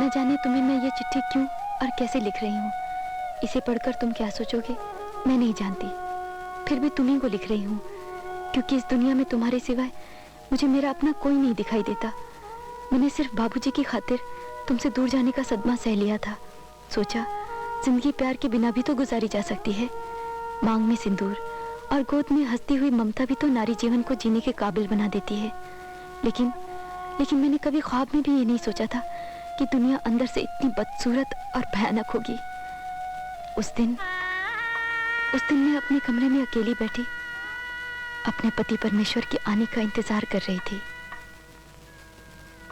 न जाने तुम्हें मैं ये चिट्ठी क्यों और कैसे लिख रही हूँ। इसे पढ़कर तुम क्या सोचोगे मैं नहीं जानती, फिर भी तुम्हीं को लिख रही हूँ, क्योंकि इस दुनिया में तुम्हारे सिवाय मुझे मेरा अपना कोई नहीं दिखाई देता। मैंने सिर्फ बाबूजी की खातिर तुमसे दूर जाने का सदमा सह लिया था। सोचा जिंदगी प्यार के बिना भी तो गुजारी जा सकती है। मांग में सिंदूर और गोद में हंसती हुई ममता भी तो नारी जीवन को जीने के काबिल बना देती है। लेकिन मैंने कभी ख्वाब में भी ये नहीं सोचा था कि दुनिया अंदर से इतनी बदसूरत और भयानक होगी। उस दिन मैं अपने कमरे में अकेली बैठी अपने पति परमेश्वर के आने का इंतजार कर रही थी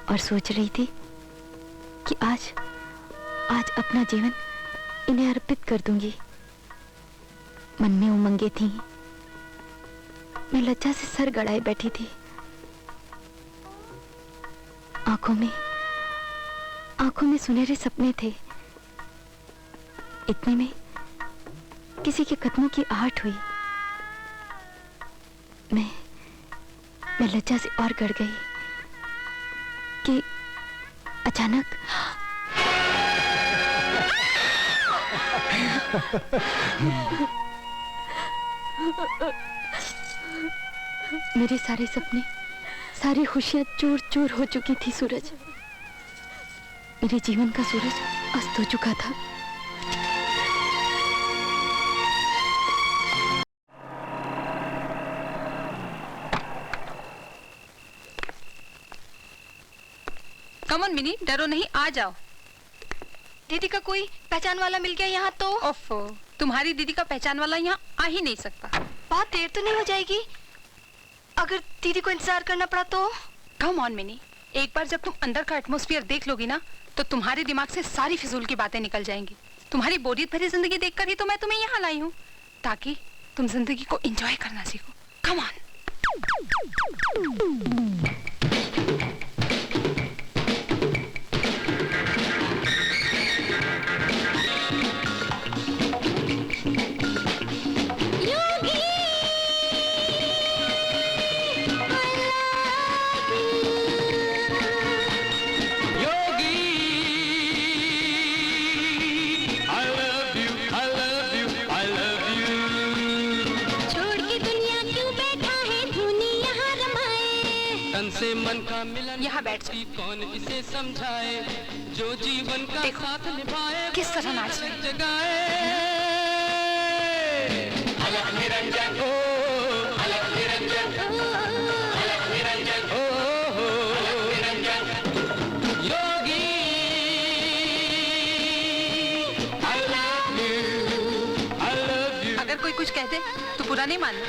और सोच रही थी कि आज अपना जीवन इन्हें अर्पित कर दूंगी। मन में उमंगे थी, मैं लज्जा से सर गड़ाए बैठी थी। आंखों में सुनहरे सपने थे। इतने में किसी के कदमों की आहट हुई। मैं लज्जा से और गड़ गई कि अचानक मेरे सारे सपने, सारी खुशियां चूर चूर हो चुकी थी। सूरज, मेरे जीवन का सूरज अस्त हो चुका था। कम ऑन मिनी, डरो नहीं, आ जाओ। दीदी का कोई पहचान वाला मिल गया यहाँ तो। ओफो, तुम्हारी दीदी का पहचान वाला यहाँ आ ही नहीं सकता। बहुत देर तो नहीं हो जाएगी अगर दीदी को इंतजार करना पड़ा तो? कम ऑन मिनी, एक बार जब तुम अंदर का एटमॉस्फेयर देख लोगी ना तो तुम्हारे दिमाग से सारी फिजूल की बातें निकल जाएंगी। तुम्हारी बोरियत भरी जिंदगी देखकर ही तो मैं तुम्हें यहाँ लाई हूँ, ताकि तुम जिंदगी को एंजॉय करना सीखो। Come on. से मन का मिलन यहाँ बैठ जाओ। कौन इसे समझाए, जो जीवन का साथ निभाए किस तरह नाच रहे जगाए। अलग निरंजन ओ, अलग निरंजन, अलग निरंजन ओ, अलग निरंजन योगी। I love you। अगर कोई कुछ कह दे तो बुरा नहीं मानना।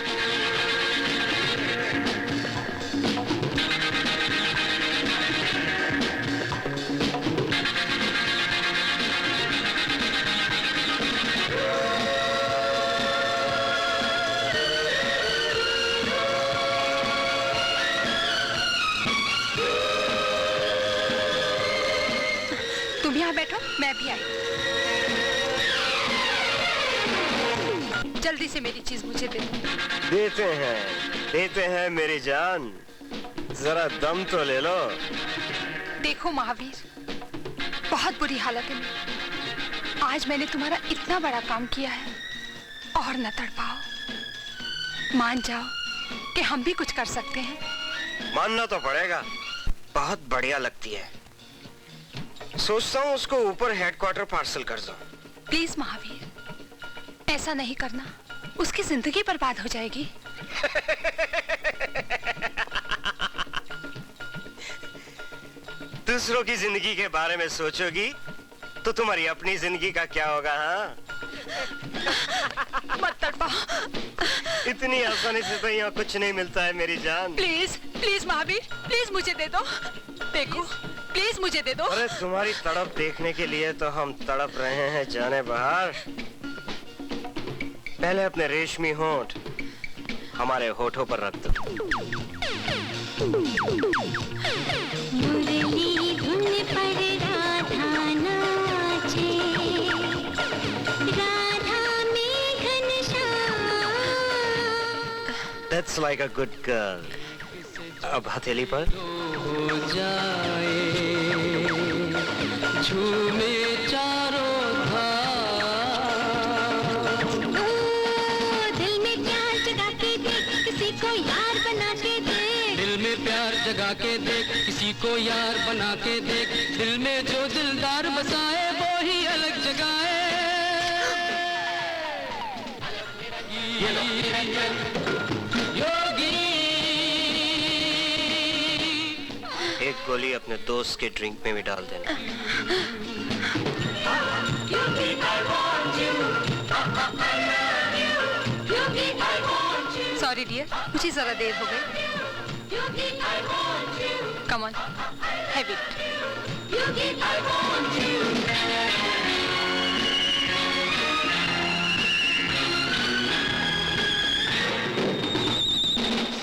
तुम यहाँ बैठो, मैं भी आई। जल्दी से मेरी चीज मुझे दे दो। देते हैं मेरी जान, जरा दम तो ले लो। देखो महावीर, बहुत बुरी हालत है मेरी। आज मैंने तुम्हारा इतना बड़ा काम किया है और न तड़पाओ। मान जाओ कि हम भी कुछ कर सकते हैं। मानना तो पड़ेगा, बहुत बढ़िया लगती है। सोचता हूँ उसको ऊपर हेडक्वार्टर पार्सल कर दो। प्लीज महावीर, ऐसा नहीं करना, उसकी जिंदगी बर्बाद हो जाएगी। दूसरों की जिंदगी के बारे में सोचोगी तो तुम्हारी अपनी जिंदगी का क्या होगा? हाँ, मत तड़पाओ। इतनी आसानी से तो यहाँ कुछ नहीं मिलता है मेरी जान। प्लीज प्लीज महावीर, प्लीज मुझे दे दो। देखो प्लीज मुझे दे दो। अरे तुम्हारी तड़प देखने के लिए तो हम तड़प रहे हैं जाने बहार। पहले अपने रेशमी होंठ हमारे होठों पर रख दो। मुरली धुन पर राधा नाचे, राधा में Ghanshyam. That's like a good girl. अब हथेली पर हो जाए झूमे चारों धाम। दिल में प्यार जगा के देख किसी को यार बना के देख। दिल में प्यार जगा के देख, किसी को यार बना के देख। दिल में जो दिलदार बसाए वो ही अलग जगाए। योगी एक गोली अपने दोस्त के ड्रिंक में भी डाल देना। सॉरी डियर, मुझे जरा देर हो गई। Come on, have it.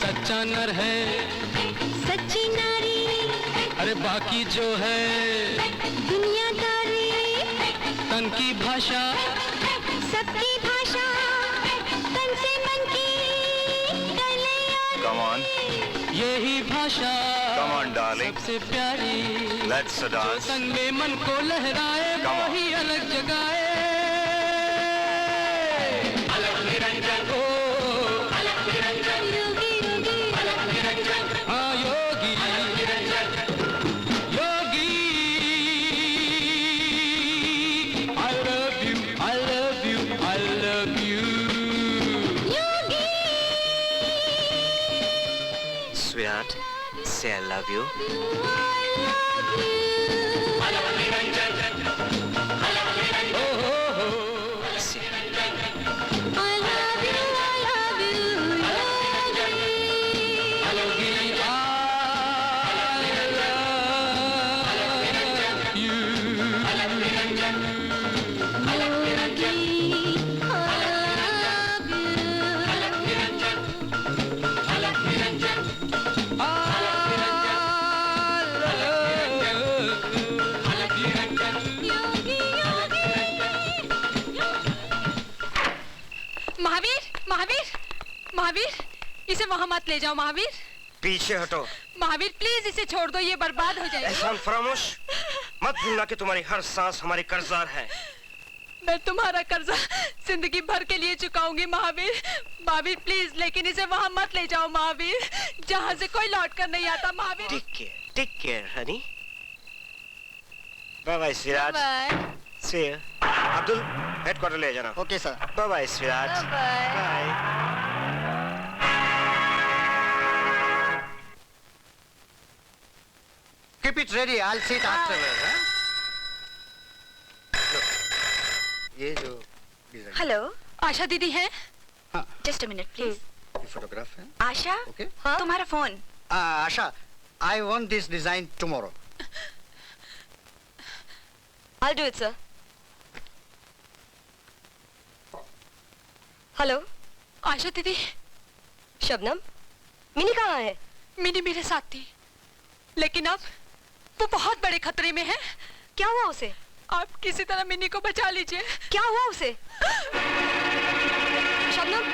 सच्चा नर है सच्ची नारी अरे बाकी जो है दुनियादारी तन की भाषा। सबकी भाषा तन से मन की कल्याण। Come on, यही भाषा come on, darling. सबसे प्यारी। Let's जो dance. तन में मन को लहराए Come on. वही अलग जगाए। अलग निरंजन ओ योगी योगी हाँ Yogi Yogi. I love you, I love you, I love you. Sweetheart, say I love you. Say, Yogi I love you. Mahavir, Mahavir, Mahavir, इसे वहां मत ले जाओ महावीर। पीछे हटो। महावीर प्लीज इसे छोड़ दो, ये बर्बाद हो जाएगा। एहसान फरामोश मत भूलना कि तुम्हारी हर सांस हमारी कर्जदार है। मैं तुम्हारा कर्जा जिंदगी भर के लिए चुकाऊंगी महावीर। महावीर प्लीज, लेकिन इसे वहां मत ले जाओ महावीर, जहां से कोई लौट कर नहीं आता Mahavir. Take care honey. Bye bye Siraj. Bye see you. Abdul headquarter ले जाना। Okay sir. Bye bye Siraj. Bye. Keep it ready. I'll see it afterwards. huh? ये जो design- हेलो, आशा दीदी हैं? Just a minute please. ये फोटोग्राफ है। आशा, Okay. हाँ? तुम्हारा फोन। Asha, I want this design tomorrow. I'll do it, sir. Hello, Asha दीदी, शबनम, मिनी कहाँ है? मिनी मेरे साथ थी, लेकिन अब वो बहुत बड़े खतरे में है। क्या हुआ उसे? आप किसी तरह मिनी को बचा लीजिए। क्या हुआ उसे? शबनम,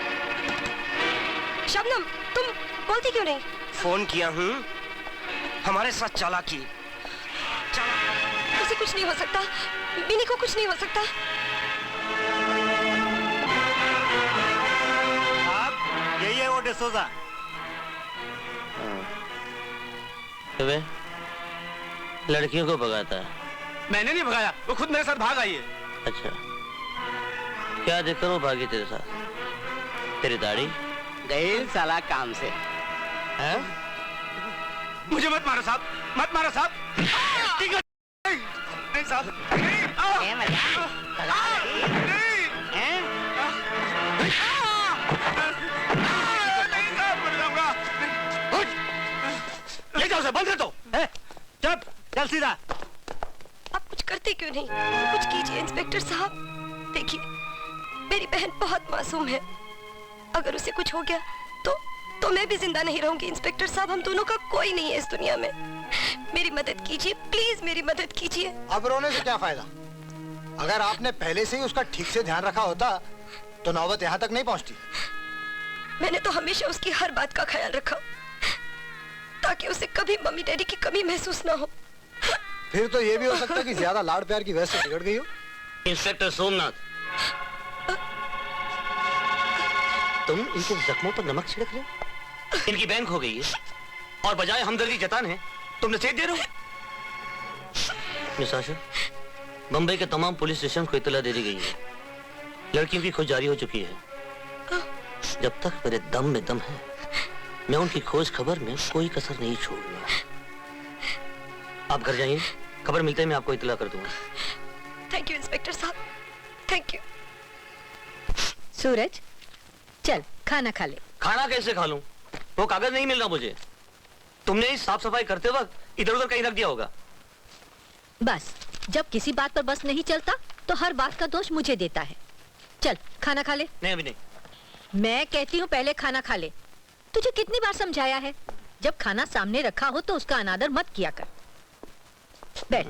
शबनम, तुम बोलती क्यों नहीं? फोन किया हूँ, हमारे साथ चालाकी। उसे कुछ नहीं हो सकता, मिनी को कुछ नहीं हो सकता। आप यही है वो डिसोजा। लड़कियों को भगाता है। मैंने नहीं भगाया, वो खुद मेरे साथ भाग आई है। अच्छा, क्या देखकर वो भागी तेरे साथ? तेरी दाढ़ी गई साला काम से। है? मुझे मत मारो साहब, मत मारो साहब। ठीक है। नहीं साहब, नहीं। नहीं साहब, मर जाऊंगा। ले जाओ उसे, बंद कर दो। चुप, चल सीधा। आप कुछ करते क्यों नहीं? कुछ कीजिए इंस्पेक्टर साहब। देखिए, मेरी बहन बहुत मासूम है, अगर उसे कुछ हो गया तो मैं भी जिंदा नहीं रहूंगी। इंस्पेक्टर साहब, हम दोनों का कोई नहीं है इस दुनिया में। मेरी मदद कीजिए प्लीज, मेरी मदद कीजिए। अब रोने से क्या फायदा? अगर आपने पहले से ही उसका ठीक से ध्यान रखा होता तो नौबत यहाँ तक नहीं पहुँचती। मैंने तो हमेशा उसकी हर बात का ख्याल रखा, ताकि उसे कभी मम्मी डैडी की कमी महसूस ना हो। फिर तो ये भी हो सकता है कि ज्यादा लाड़ प्यार की वजह से बिगड़ गई हो। इंस्पेक्टर सोमनाथ, तुम इनके जख्मों पर नमक छिड़क रहे हो? इनकी बैंक हो गई है और बजाय हमदर्दी जताने तुम नसीहत दे रहे हो। मिस आशा, बंबई के तमाम पुलिस स्टेशन को इत्तला दे दी गई है। लड़कियों की खोज जारी हो चुकी है। जब तक मेरे दम में दम है, मैं उनकी खोज खबर में कोई कसर नहीं छोड़ूंगा। आप घर जाइए, खबर मिलते ही मैं आपको इत्तला कर दूंगा। थैंक यू इंस्पेक्टर साहब, थैंक यू। सूरज, चल खाना खा ले। खाना कैसे खा लूं? वो कागज नहीं मिल रहा मुझे। तुमने इस साफ सफाई करते वक्त इधर उधर कहीं रख दिया होगा। बस जब किसी बात पर बस नहीं चलता तो हर बात का दोष मुझे देता है। चल खाना खा ले। नहीं, अभी नहीं। मैं कहती हूँ पहले खाना खा ले। तुझे कितनी बार समझाया है, जब खाना सामने रखा हो तो उसका अनादर मत किया कर। बैठ।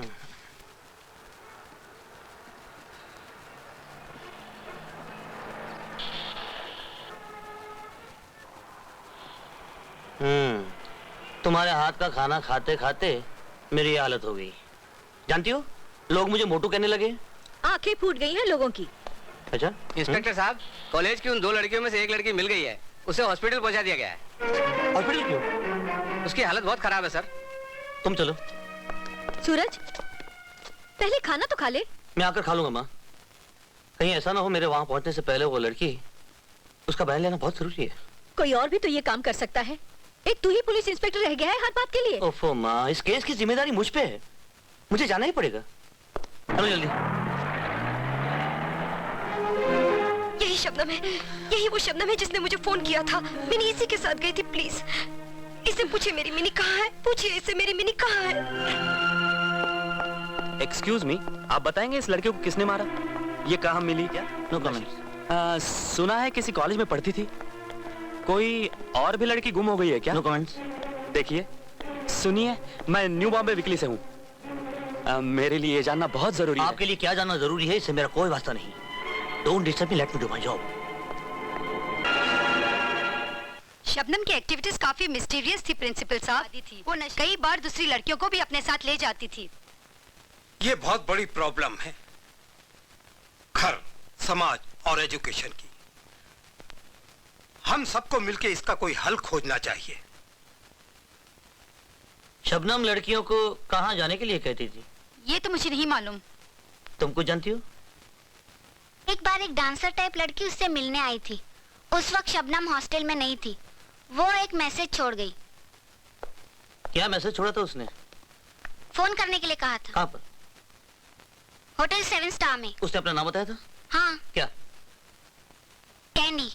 तुम्हारे हाथ का खाना खाते खाते मेरी ये हालत हो गई। जानती हो, लोग मुझे मोटू कहने लगे। आंखें फूट गई हैं लोगों की। अच्छा इंस्पेक्टर साहब, कॉलेज की उन 2 लड़कियों में से एक लड़की मिल गई है, उसे हॉस्पिटल पहुंचा दिया गया है। हॉस्पिटल क्यों? उसकी हालत बहुत खराब है सर। तुम चलो। सूरज, पहले खाना तो खा ले। मैं आकर खा लूंगा माँ। कहीं ऐसा ना हो मेरे वहां पहुंचने से पहले वो लड़की, उसका बयान लेना बहुत जरूरी है। कोई और भी तो ये काम कर सकता है। एक तू ही पुलिस इंस्पेक्टर रह गया है हर बात के लिए। ओफो माँ, इस केस की जिम्मेदारी मुझ पे है, मुझे जाना ही पड़ेगा। चलो जल्दी। यही शबनम है, यही वो शबनम है जिसने मुझे फोन किया था। मिनी इसी के साथ गई थी। प्लीज इसे पूछिए मेरी मिनी कहाँ है, पूछिए इसे मेरी मिनी कहाँ है। एक्सक्यूज मी, आप बताएंगे इस लड़के को किसने मारा? ये कहाँ मिली? क्या? No comments. सुना है किसी कॉलेज में पढ़ती थी। कोई और भी लड़की गुम हो गई है क्या? No comments. देखिए, सुनिए, मैं न्यू बॉम्बे वीकली से हूँ। मेरे लिए ये जानना बहुत जरूरी है। आपके लिए क्या जानना जरूरी है इससे मेरा कोई वास्ता नहीं। Don't disturb me, let me do my job. Shabnam की एक्टिविटीज काफी मिस्टीरियस थी प्रिंसिपल साहब। वो कई बार दूसरी लड़कियों को भी अपने साथ ले जाती थी। ये बहुत बड़ी प्रॉब्लम है घर, समाज और एजुकेशन की। हम सबको मिलकर इसका कोई हल खोजना चाहिए। शबनम लड़कियों को कहाँ जाने के लिए कहती थी? ये तो मुझे नहीं मालूम। तुम कुछ जानती हो? एक बार एक डांसर टाइप लड़की उससे मिलने आई थी। उस वक्त शबनम हॉस्टल में नहीं थी। वो एक मैसेज छोड़ गई। क्या मैसेज छोड़ा था उसने? फोन करने के लिए कहा था। कहाँ पर? होटल 7 स्टार में। उसने अपना नाम बताया था? हाँ। क्या? कैनी।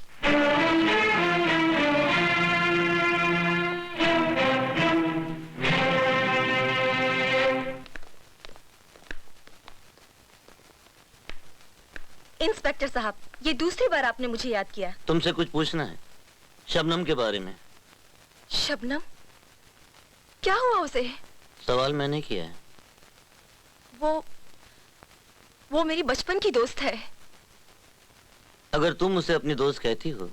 इंस्पेक्टर साहब, ये दूसरी बार आपने मुझे याद किया। तुमसे कुछ पूछना है शबनम के बारे में। शबनम? क्या हुआ उसे? सवाल मैंने किया है। वो मेरी बचपन की दोस्त है। अगर तुम उसे अपनी दोस्त कहती हो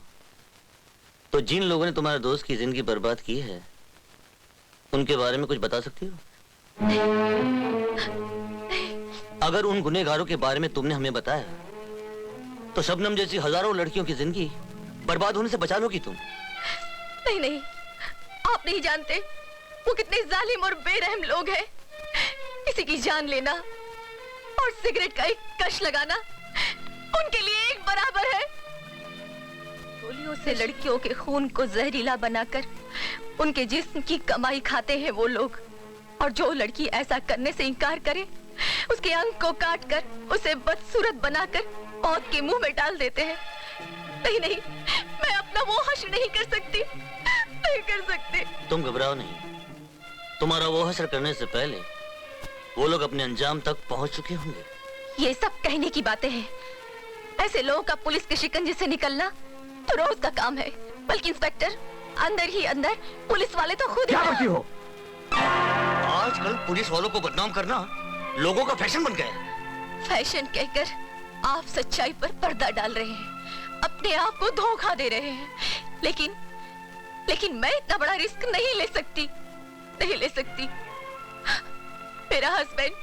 तो जिन लोगों ने तुम्हारे दोस्त की जिंदगी बर्बाद की है उनके बारे में कुछ बता सकती हो? अगर उन गुनहगारों के बारे में तुमने हमें बताया तो शबनम जैसी हजारों लड़कियों की जिंदगी बर्बाद होने से बचा लोगी तुम। नहीं नहीं, आप नहीं जानते वो कितने जालिम और बेरहम लोग हैं। किसी की जान लेना और सिगरेट का एक कश लगाना उनके लिए एक बराबर है। गोलियों से लड़कियों के खून को जहरीला बनाकर उनके जिस्म की कमाई खाते हैं वो लोग। और जो लड़की ऐसा करने से इनकार करे उसके अंग को काट कर उसे बदसूरत बनाकर मौत के मुंह में डाल देते हैं। नहीं नहीं, मैं अपना वो हश्र नहीं कर सकती, नहीं कर सकती। तुम घबराओ नहीं, तुम्हारा वो हश्र करने से पहले वो लोग अपने अंजाम तक पहुंच चुके होंगे। ये सब कहने की बातें हैं। ऐसे लोगों का पुलिस के शिकंजे से निकलना तो रोज का काम है। बल्कि इंस्पेक्टर, अंदर ही अंदर पुलिस वाले तो खुद क्या करती हो? आजकल पुलिस वालों को बदनाम करना लोगों का फैशन बन गया है। फैशन कहकर आप सच्चाई पर पर्दा डाल रहे हैं, अपने आप को धोखा दे रहे हैं। लेकिन मैं इतना बड़ा रिस्क नहीं ले सकती, नहीं ले सकती। मेरा हस्बैंड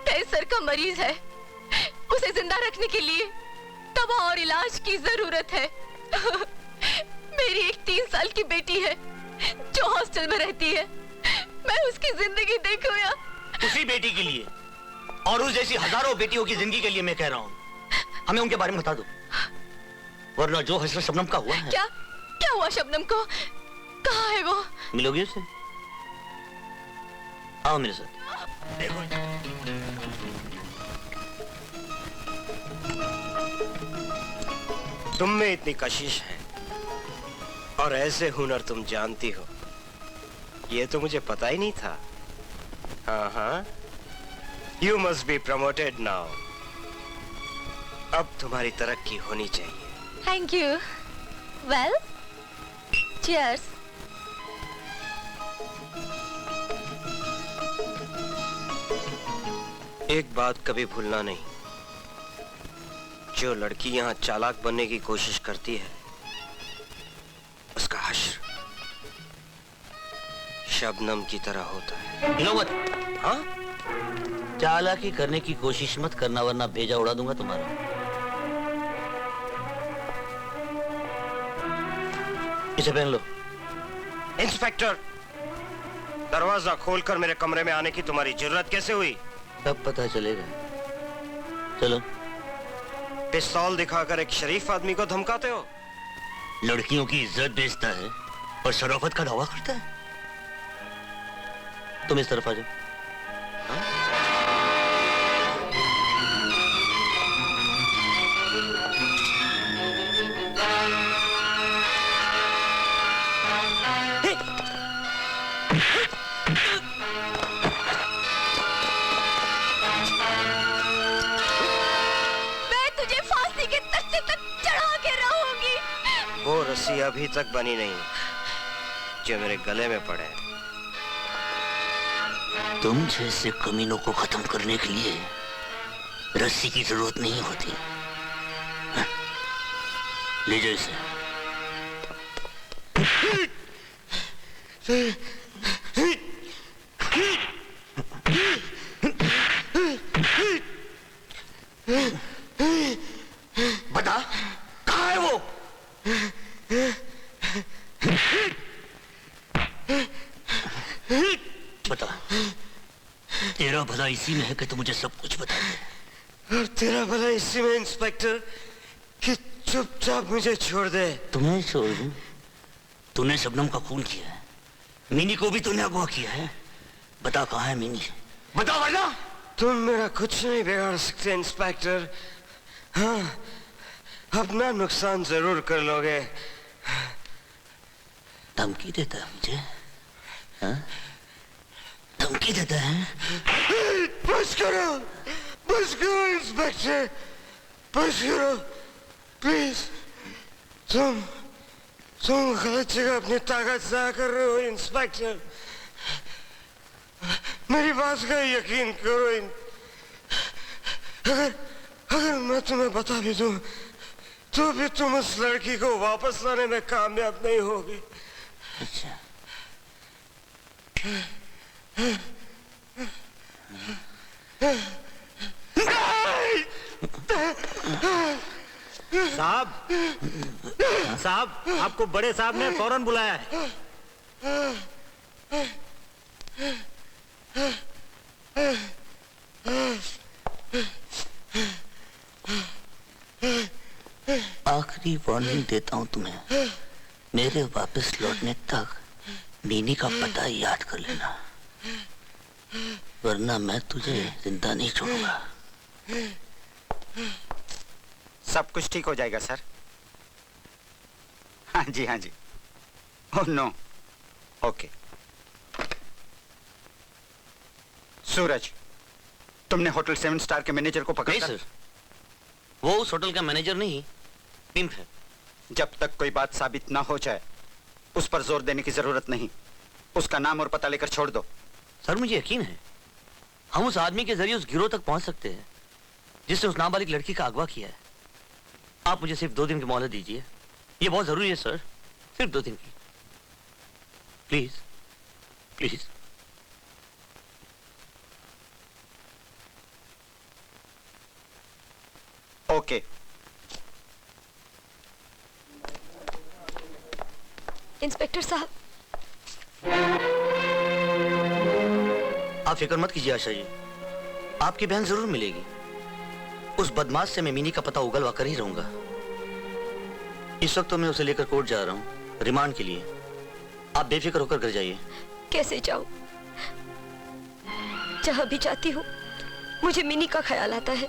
कैंसर का मरीज है। उसे जिंदा रखने के लिए दवा और इलाज की जरूरत है। मेरी एक 3 साल की बेटी है जो हॉस्टल में रहती है। मैं उसकी जिंदगी देखूं या उसी बेटी के लिए और उस जैसी हजारों बेटियों की जिंदगी के लिए मैं कह रहा हूँ, हमें उनके बारे में बता दो, वरना जो फैसला शबनम का हुआ है। क्या हुआ शबनम को? कहाँ है वो? मिलोगे उससे? आओ मेरे साथ। तुम में इतनी कशिश है और ऐसे हुनर तुम जानती हो, ये तो मुझे पता ही नहीं था। हाँ, you must be promoted now. अब तुम्हारी तरक्की होनी चाहिए। Thank you. Well, cheers. एक बात कभी भूलना नहीं, जो लड़की यहाँ चालाक बनने की कोशिश करती है उसका हश्र शबनम की तरह होता है। मत। हाँ, चालाकी करने की कोशिश मत करना वरना भेजा उड़ा दूंगा तुम्हारा। इसे पहन लो। इंस्पेक्टर, दरवाजा खोलकर मेरे कमरे में आने की तुम्हारी जरूरत कैसे हुई? सब पता चलेगा। चलो। पिस्तौल दिखाकर एक शरीफ आदमी को धमकाते हो? लड़कियों की इज्जत बेचता है और शराफत का दावा करता है। तुम इस तरफ आ जाओ। वो रस्सी अभी तक बनी नहीं जो मेरे गले में पड़े। तुम जैसे कमीनों को खत्म करने के लिए रस्सी की जरूरत नहीं होती। ले जाओ इसे। बता, कहाँ है वो? बता, तेरा भला इसी में है कि तू मुझे सब कुछ बता दे। और तेरा भला इसी में इंस्पेक्टर कि चुपचाप मुझे छोड़ दे। तुम्हें छोड़ दूं? तूने शबनम का खून किया है, मीनी को भी तूने अगवा किया है। बता कहाँ है मीनी? बता वरना। तुम मेरा कुछ नहीं बिगाड़ सकते इंस्पेक्टर। हाँ, अपना नुकसान जरूर कर लोगे। धमकी देता है मुझे? हाँ? धमकी देता है? बस करो इंस्पेक्टर, बस करो प्लीज। तुम गलत जगह अपनी ताकत ज़ाया कर रहे हो इंस्पेक्टर। मेरी बात का यकीन करो। अगर मैं तुम्हें बता भी दूं तो भी तुम उस लड़की को वापस लाने में कामयाब नहीं होगी। अच्छा। साहब, आपको बड़े साहब ने फौरन बुलाया है। आखिरी वार्निंग देता हूं तुम्हें, मेरे वापस लौटने तक मीनी का पता याद कर लेना, वरना मैं तुझे जिंदा नहीं छोड़ूंगा। सब कुछ ठीक हो जाएगा सर। हाँ जी। Oh no. ओके। सूरज, तुमने होटल 7 स्टार के मैनेजर को पकड़ा? नहीं सर, वो उस होटल का मैनेजर नहीं, पिंप है। जब तक कोई बात साबित ना हो जाए उस पर जोर देने की जरूरत नहीं। उसका नाम और पता लेकर छोड़ दो। सर मुझे यकीन है हम उस आदमी के जरिए उस गिरोह तक पहुंच सकते हैं जिसने उस नाबालिग लड़की का अगवा किया है। आप मुझे सिर्फ 2 दिन की मोहलत दीजिए, ये बहुत जरूरी है सर, सिर्फ 2 दिन की। Please please. ओके। इंस्पेक्टर साहब, आप फिक्र मत कीजिए आशा जी, आपकी बहन जरूर मिलेगी। उस बदमाश से मैं मिनी का पता उगलवा कर ही रहूंगा। इस वक्त तो मैं उसे लेकर कोर्ट जा रहा हूँ रिमांड के लिए। आप बेफिक्र होकर घर जाइए। कैसे जाऊं? जहां भी जाती हूँ मुझे मिनी का ख्याल आता है।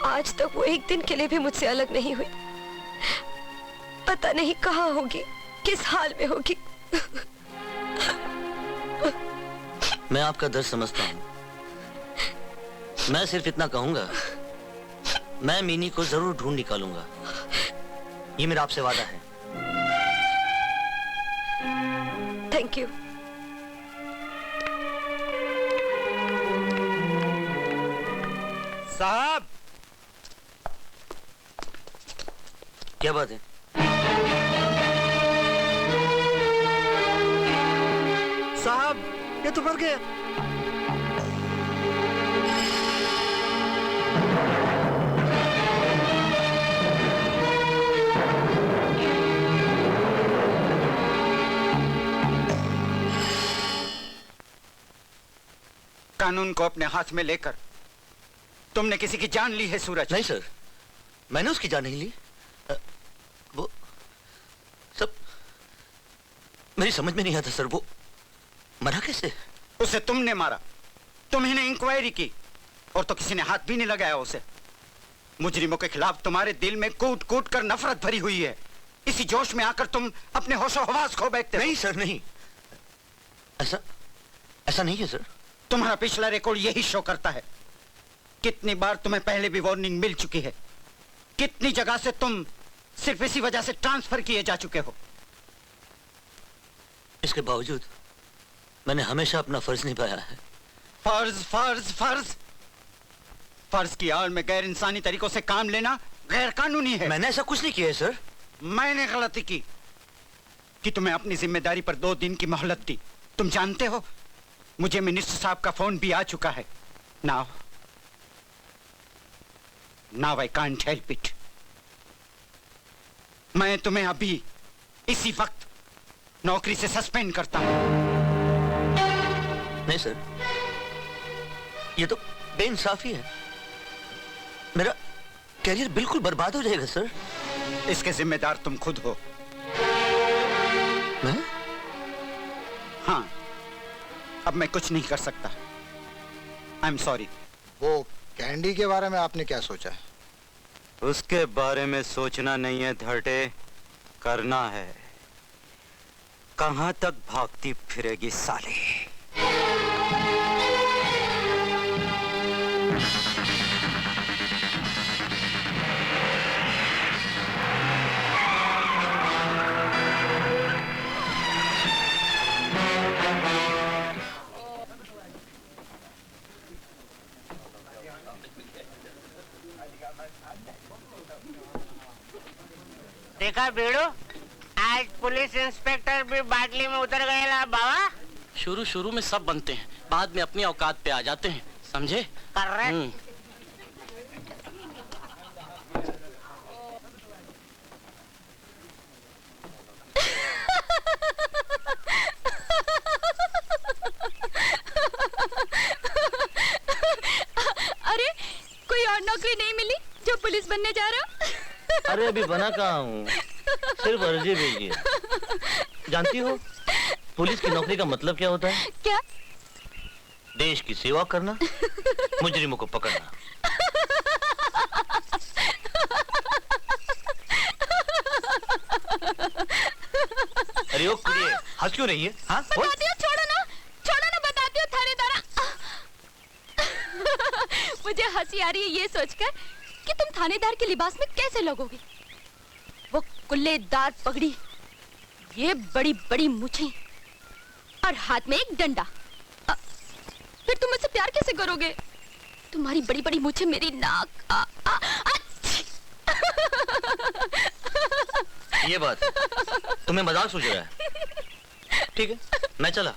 आज तक वो एक दिन के लिए भी मुझसे अलग नहीं हुई। पता नहीं कहाँ होगी, किस हाल में होगी। मैं आपका दर्द समझता हूँ। मैं सिर्फ इतना कहूंगा, मैं मिनी को जरूर ढूंढ निकालूंगा। ये मेरा आपसे वादा है। Thank you. साहब, क्या बात है? साहब, ये तो मर गया। कानून को अपने हाथ में लेकर तुमने किसी की जान ली है सूरज? नहीं सर, मैंने उसकी जान नहीं ली। वो सब मेरी समझ में नहीं आता सर। वो मरा कैसे? उसे तुमने मारा, तुम्ही ने इंक्वायरी की और तो किसी ने हाथ भी नहीं लगाया उसे। मुजरिमों के खिलाफ तुम्हारे दिल में कूट कूट कर नफरत भरी हुई है। इसी जोश में आकर तुम अपने होशो हवास खो बैठते हो। नहीं सर, नहीं, ऐसा नहीं है सर। तुम्हारा पिछला रिकॉर्ड यही शो करता है। कितनी बार तुम्हें पहले भी वार्निंग मिल चुकी है। कितनी जगह से तुम सिर्फ इसी वजह से ट्रांसफर किए जा चुके हो। इसके बावजूद मैंने हमेशा अपना फर्ज निभाया है। फर्ज फर्ज फर्ज फर्ज की आड़ में गैर इंसानी तरीकों से काम लेना गैर कानूनी है। मैंने ऐसा कुछ नहीं किया है सर। मैंने गलती की कि तुम्हें अपनी जिम्मेदारी पर 2 दिन की मोहलत दी। तुम जानते हो, मुझे मिनिस्टर साहब का फोन भी आ चुका है। Now I can't help it. मैं तुम्हें अभी इसी वक्त नौकरी से सस्पेंड करता हूं। नहीं सर, ये तो बेइंसाफी है। मेरा कैरियर बिल्कुल बर्बाद हो जाएगा सर। इसके जिम्मेदार तुम खुद हो। मैं? हाँ, अब मैं कुछ नहीं कर सकता। आई एम सॉरी। वो कैंडी के बारे में आपने क्या सोचा है? उसके बारे में सोचना नहीं है धड़े, करना है। कहां तक भागती फिरेगी साली? देखा बेड़ो, आज पुलिस इंस्पेक्टर भी बाटली में उतर गए ला बाबा। शुरू में सब बनते हैं, बाद में अपनी औकात पे आ जाते हैं, समझे? करेक्ट। अरे, कोई और नौकरी नहीं मिली जो पुलिस बनने जा रहा? अरे अभी बना कहाँ हूँ, सिर्फ अर्जी भेजी है। जानती हो पुलिस की नौकरी का मतलब क्या होता है? क्या? देश की सेवा करना, मुजरिमों को पकड़ना। अरे ओ कुड़िए, हंस क्यों रही है? हाँ? बताती हो, छोड़ो ना, बताती हो थानेदारा। मुझे हंसी आ रही है ये सोचकर कि तुम थानेदार के लिबास में कैसे लगोगे। वो कुल्लेदार पगड़ी, ये बड़ी बड़ी मूछें और हाथ में एक डंडा। फिर तुम मुझसे प्यार कैसे करोगे? तुम्हारी बड़ी बड़ी मूछें मेरी नाक। ये बात तुम्हें मजाक सूझ रहा है? ठीक है, मैं चला।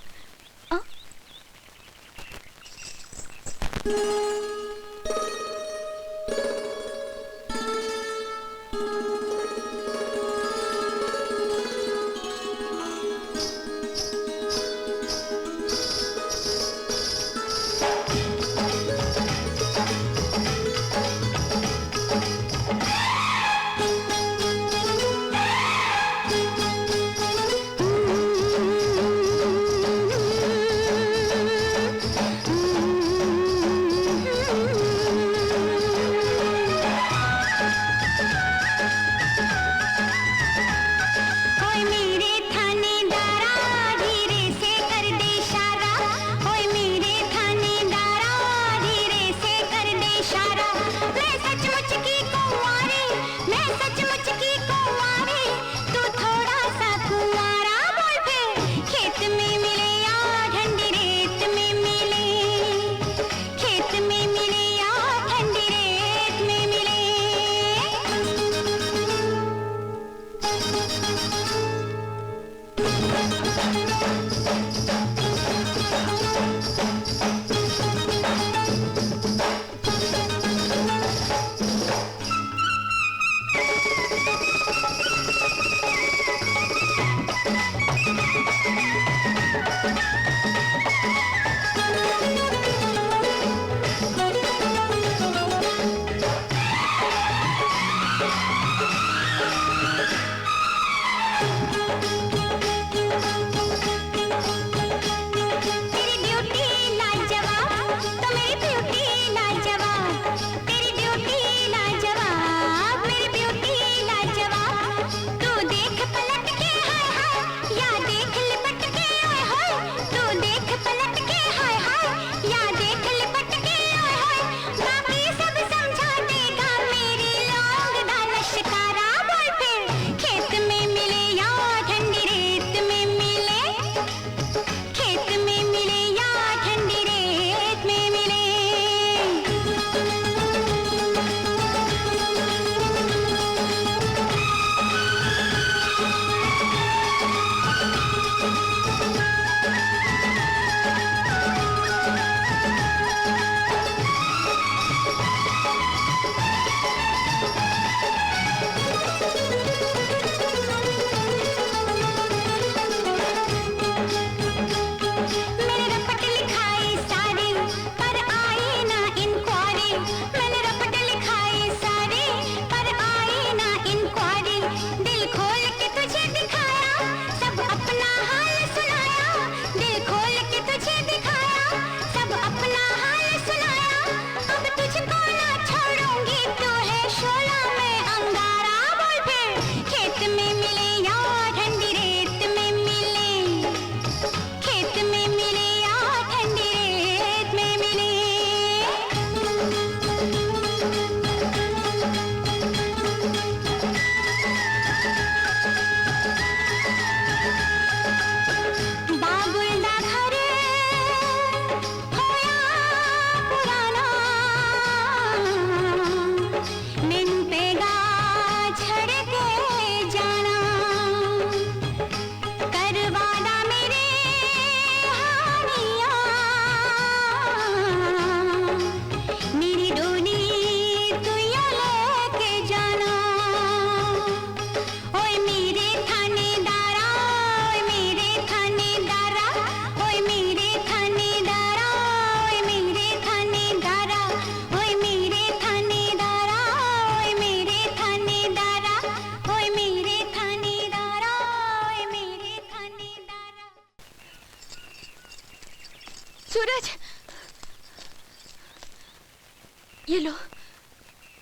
ये लो,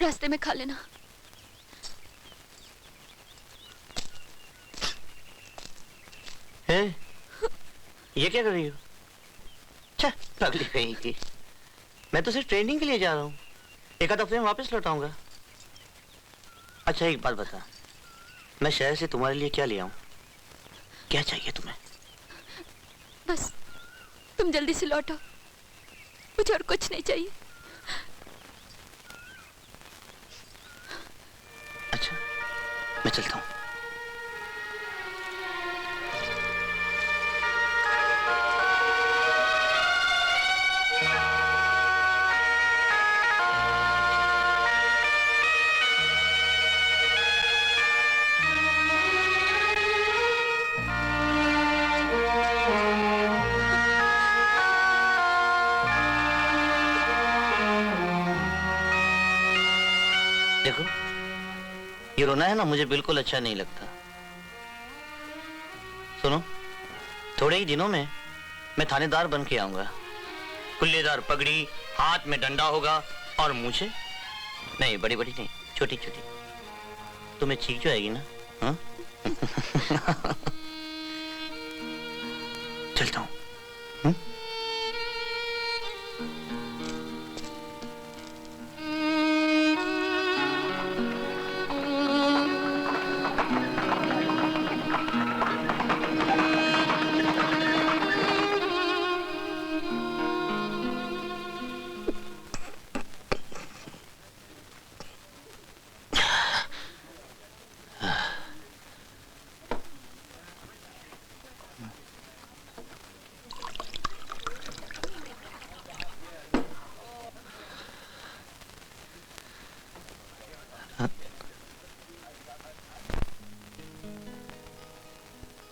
रास्ते में खा लेना। है? ये क्या कर रही हो? अच्छा, पगली कहीं की। मैं तो सिर्फ ट्रेनिंग के लिए जा रहा हूँ, एक आध हफ्ते में वापस लौट आऊंगा। अच्छा एक बात बता, मैं शहर से तुम्हारे लिए क्या ले आऊं? क्या चाहिए तुम्हें? बस तुम जल्दी से लौटो, मुझे और कुछ नहीं चाहिए। अच्छा, मैं चलता हूँ। देखो, ये रोना है ना, मुझे बिल्कुल अच्छा नहीं लगता। सुनो, थोड़े ही दिनों में मैं थानेदार बन के आऊंगा। कुल्लेदार पगड़ी, हाथ में डंडा होगा और मूछें नहीं, बड़ी बड़ी नहीं, छोटी छोटी। तुम्हें चीख जो आएगी ना, हाँ? चलता हूँ।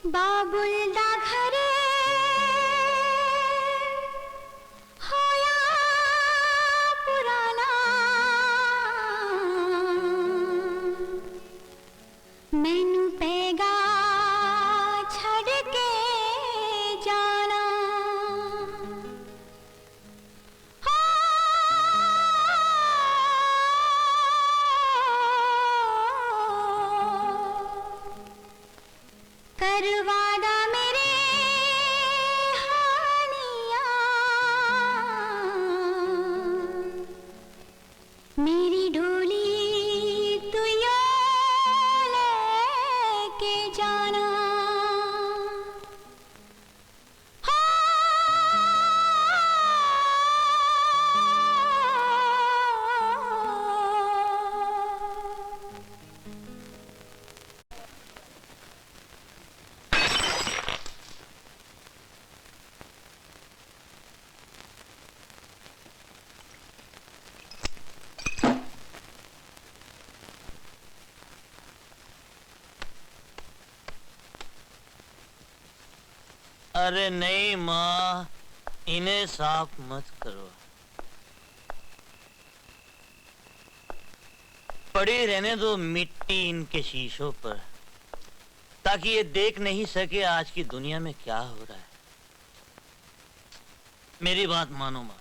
बाबुल दा घरे होया पुराना, मैनू पेगा छड़ के जाना। करवादा मेरे हानिया, मेरी डोली तू यो लेके जाना। अरे नहीं माँ, इन्हें साफ मत करो, पड़ी रहने दो मिट्टी इनके शीशों पर, ताकि ये देख नहीं सके आज की दुनिया में क्या हो रहा है। मेरी बात मानो माँ,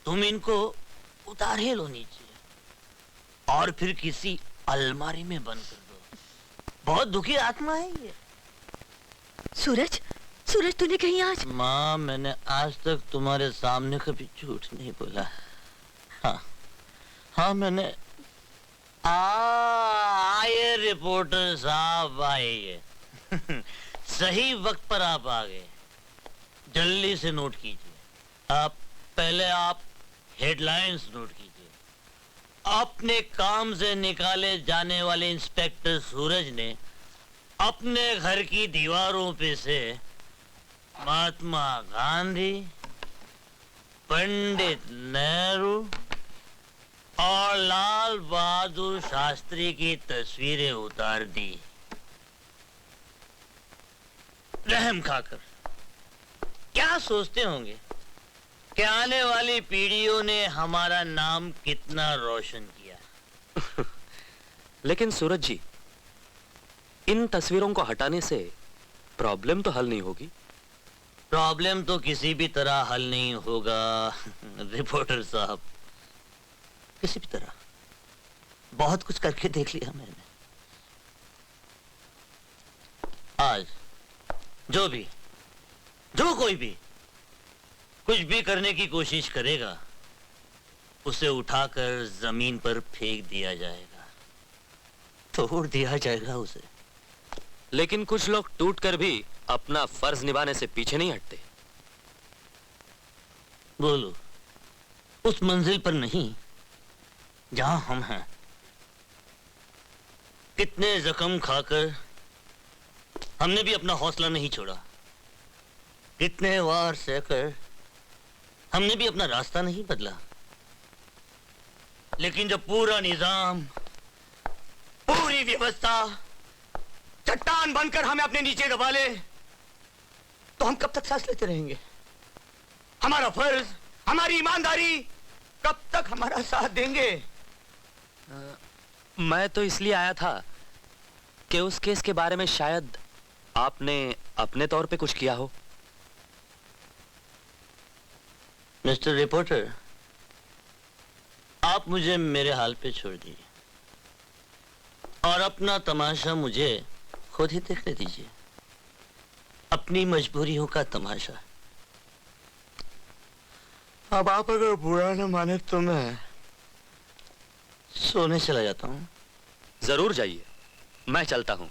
तुम इनको उतारे लो नीचे और फिर किसी अलमारी में बंद कर दो। बहुत दुखी आत्मा है ये। सूरज, सूरज तूने कहीं आज? माँ, मैंने आज तक तुम्हारे सामने कभी झूठ नहीं बोला। हाँ हाँ, मैंने आए रिपोर्टर साहब आए। सही वक्त पर आप आ गए। जल्दी से नोट कीजिए। पहले आप हेडलाइंस नोट कीजिए। अपने काम से निकाले जाने वाले इंस्पेक्टर सूरज ने अपने घर की दीवारों पे से महात्मा गांधी, पंडित नेहरू और लाल बहादुर शास्त्री की तस्वीरें उतार दी। रहम खाकर क्या सोचते होंगे कि आने वाली पीढ़ियों ने हमारा नाम कितना रोशन किया। लेकिन सूरज जी, इन तस्वीरों को हटाने से प्रॉब्लम तो हल नहीं होगी। प्रॉब्लम तो किसी भी तरह हल नहीं होगा रिपोर्टर साहब। किसी भी तरह बहुत कुछ करके देख लिया मैंने। आज जो कोई भी कुछ भी करने की कोशिश करेगा उसे उठाकर जमीन पर फेंक दिया जाएगा, तोड़ दिया जाएगा उसे। लेकिन कुछ लोग टूटकर भी अपना फर्ज निभाने से पीछे नहीं हटते। बोलो, उस मंजिल पर नहीं जहां हम हैं। कितने जख्म खाकर हमने भी अपना हौसला नहीं छोड़ा, कितने वार सहकर हमने भी अपना रास्ता नहीं बदला। लेकिन जब पूरा निजाम, पूरी व्यवस्था चट्टान बनकर हमें अपने नीचे दबा ले, तो हम कब तक सांस लेते रहेंगे? हमारा फर्ज, हमारी ईमानदारी कब तक हमारा साथ देंगे? मैं तो इसलिए आया था कि उस केस के बारे में शायद आपने अपने तौर पे कुछ किया हो। मिस्टर रिपोर्टर, आप मुझे मेरे हाल पे छोड़ दीजिए और अपना तमाशा मुझे खुद ही देखने दीजिए, अपनी मजबूरियों का तमाशा। अब आप अगर बुरा न माने तो मैं सोने चला जाता हूँ। जरूर जाइए, मैं चलता हूं।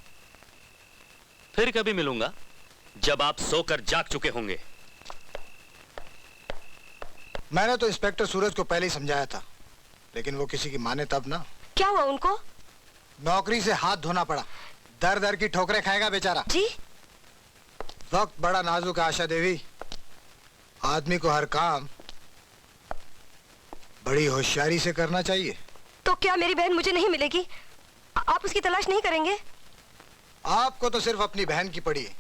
फिर कभी मिलूंगा जब आप सोकर जाग चुके होंगे। मैंने तो इंस्पेक्टर सूरज को पहले ही समझाया था, लेकिन वो किसी की माने तब ना। क्या हुआ उनको? नौकरी से हाथ धोना पड़ा, दर दर की ठोकरें खाएगा बेचारा। जी? वक्त बड़ा नाजुक है आशा देवी, आदमी को हर काम बड़ी होशियारी से करना चाहिए। तो क्या मेरी बहन मुझे नहीं मिलेगी? आप उसकी तलाश नहीं करेंगे? आपको तो सिर्फ अपनी बहन की पड़ी है,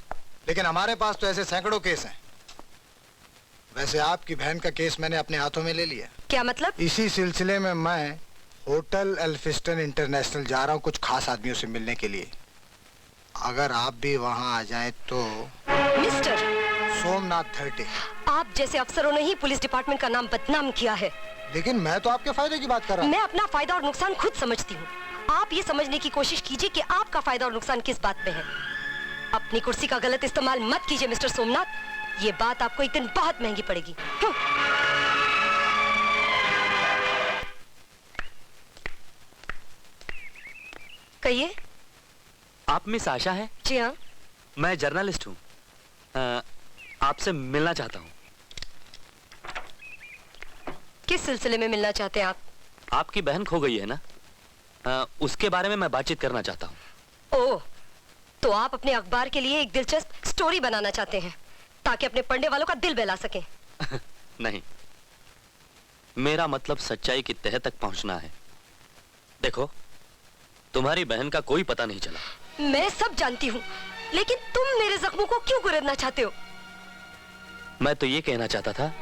लेकिन हमारे पास तो ऐसे सैकड़ों केस हैं। वैसे आपकी बहन का केस मैंने अपने हाथों में ले लिया। क्या मतलब? इसी सिलसिले में मैं होटल एल्फिस्टन इंटरनेशनल जा रहा हूँ कुछ खास आदमियों से मिलने के लिए। अगर आप भी वहाँ आ जाएं तो। मिस्टर सोमनाथ थर्टे, आप जैसे अफसरों ने ही पुलिस डिपार्टमेंट का नाम बदनाम किया है। लेकिन मैं तो आपके फायदे की बात कर रहा हूँ। मैं अपना फायदा और नुकसान खुद समझती हूँ। आप ये समझने की कोशिश कीजिए कि आपका फायदा और नुकसान किस बात में है। अपनी कुर्सी का गलत इस्तेमाल मत कीजिए मिस्टर सोमनाथ, ये बात आपको एक दिन बहुत महंगी पड़ेगी। कहिए। आप मिस आशा है? जी हाँ। मैं जर्नलिस्ट हूँ, आपसे मिलना चाहता हूँ। किस सिलसिले में मिलना चाहते हैं आप? आपकी बहन खो गई है ना, उसके बारे में मैं बातचीत करना चाहता हूँ। ओह, तो आप अपने अखबार के लिए एक दिलचस्प स्टोरी बनाना चाहते हैं ताकि अपने पढ़ने वालों का दिल बहला सकें। नहीं, मेरा मतलब सच्चाई की तह तक पहुंचना है। देखो, तुम्हारी बहन का कोई पता नहीं चला। मैं सब जानती हूँ, लेकिन तुम मेरे जख्मों को क्यों कुरेदना चाहते हो? मैं तो ये कहना चाहता था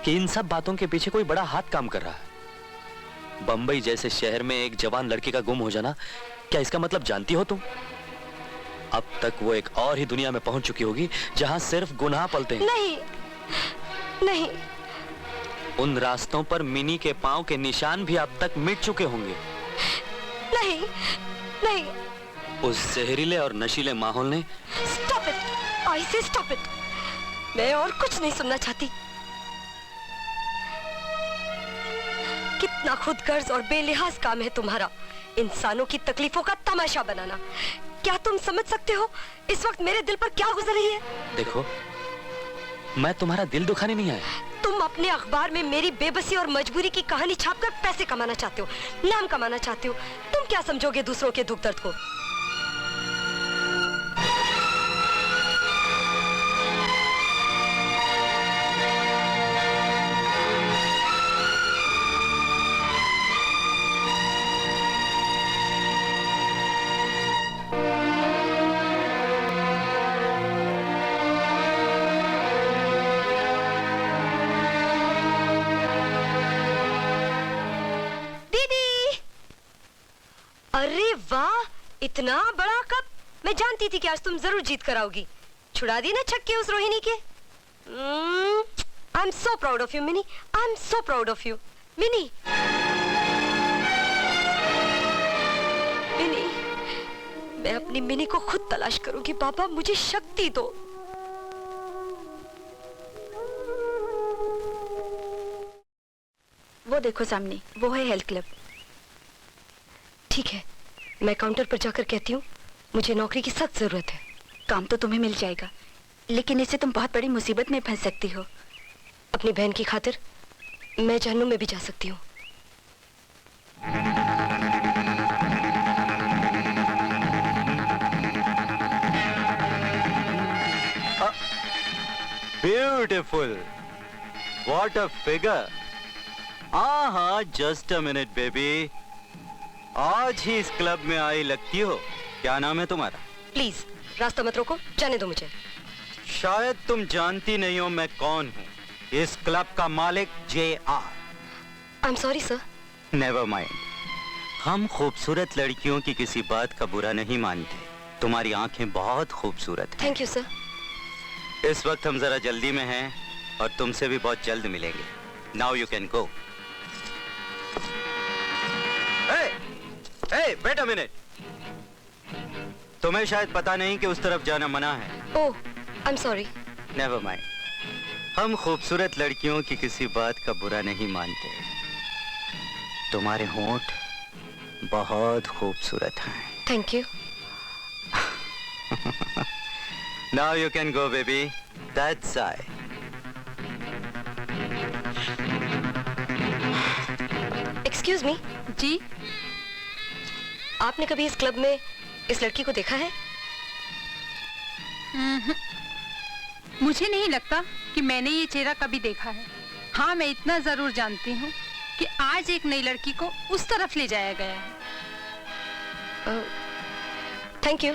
कि इन सब बातों के पीछे कोई बड़ा हाथ काम कर रहा है। बंबई जैसे शहर में एक जवान लड़की का गुम हो जाना, क्या इसका मतलब जानती हो तुम? अब तक वो एक और ही दुनिया में पहुंच चुकी होगी जहां सिर्फ गुनाह पलते हैं। नहीं, नहीं। उन रास्तों पर मिनी के पांव के निशान भी अब तक मिट चुके होंगे। नहीं, नहीं। उस जहरीले और नशीले माहौल ने। Stop it! I say stop it! मैं और कुछ नहीं सुनना चाहती। कितना खुदगर्ज और बेलिहाज काम है तुम्हारा, इंसानों की तकलीफों का तमाशा बनाना। क्या तुम समझ सकते हो इस वक्त मेरे दिल पर क्या गुजर रही है? देखो, मैं तुम्हारा दिल दुखाने नहीं आया। तुम अपने अखबार में मेरी बेबसी और मजबूरी की कहानी छापकर पैसे कमाना चाहते हो, नाम कमाना चाहते हो। तुम क्या समझोगे दूसरों के दुख दर्द को? अरे वाह, इतना बड़ा कप! मैं जानती थी कि आज तुम जरूर जीत कर आओगी। छुड़ा दी ना छक्के उस रोहिणी के। I am so proud of you mini, I am so proud of you mini. मैं अपनी मिनी को खुद तलाश करूंगी। पापा मुझे शक्ति दो। वो देखो सामने, वो है हेल्थ क्लब। ठीक है, मैं काउंटर पर जाकर कहती हूँ मुझे नौकरी की सख्त जरूरत है। काम तो तुम्हें मिल जाएगा, लेकिन इससे तुम बहुत बड़ी मुसीबत में फंस सकती हो। अपनी बहन की खातिर मैं जहन्नुम में भी जा सकती हूँ। Beautiful, what a figure. हाँ, जस्ट अ मिनट बेबी, आज ही इस क्लब में आई लगती हो। क्या नाम है तुम्हारा? प्लीज रास्ता मत रोको, जाने दो मुझे। शायद तुम जानती नहीं हो मैं कौन हूँ। इस क्लब का मालिक JR। I am sorry sir. Never mind, हम खूबसूरत लड़कियों की किसी बात का बुरा नहीं मानते। तुम्हारी आंखें बहुत खूबसूरत हैं। Thank you sir. इस वक्त हम जरा जल्दी में हैं और तुमसे भी बहुत जल्द मिलेंगे। Now you can go. Wait a minute, तुम्हें शायद पता नहीं कि उस तरफ जाना मना है। Oh, I am sorry. Never mind, हम खूबसूरत लड़कियों की किसी बात का बुरा नहीं मानते। तुम्हारे होंठ बहुत खूबसूरत हैं। Thank you. Now you can go, baby. That's I. Excuse me. जी, आपने कभी इस क्लब में इस लड़की को देखा है? मुझे नहीं लगता कि मैंने ये चेहरा कभी देखा है। हाँ, मैं इतना जरूर जानती हूँ कि आज एक नई लड़की को उस तरफ ले जाया गया है। Thank you.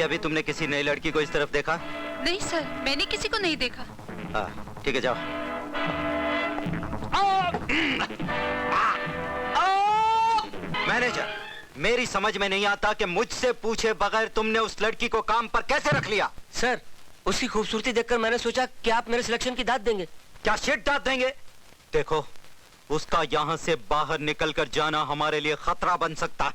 अभी तुमने किसी नई लड़की को इस तरफ देखा? नहीं सर, मैंने किसी को नहीं देखा। हाँ, ठीक है, जाओ। मैनेजर, मेरी समझ में नहीं आता कि मुझसे पूछे बगैर तुमने उस लड़की को काम पर कैसे रख लिया? सर, उसकी खूबसूरती देखकर मैंने सोचा कि आप मेरे सिलेक्शन की दाद देंगे। क्या शिट दाद देंगे? देखो, उसका यहाँ से बाहर निकलकर जाना हमारे लिए खतरा बन सकता है।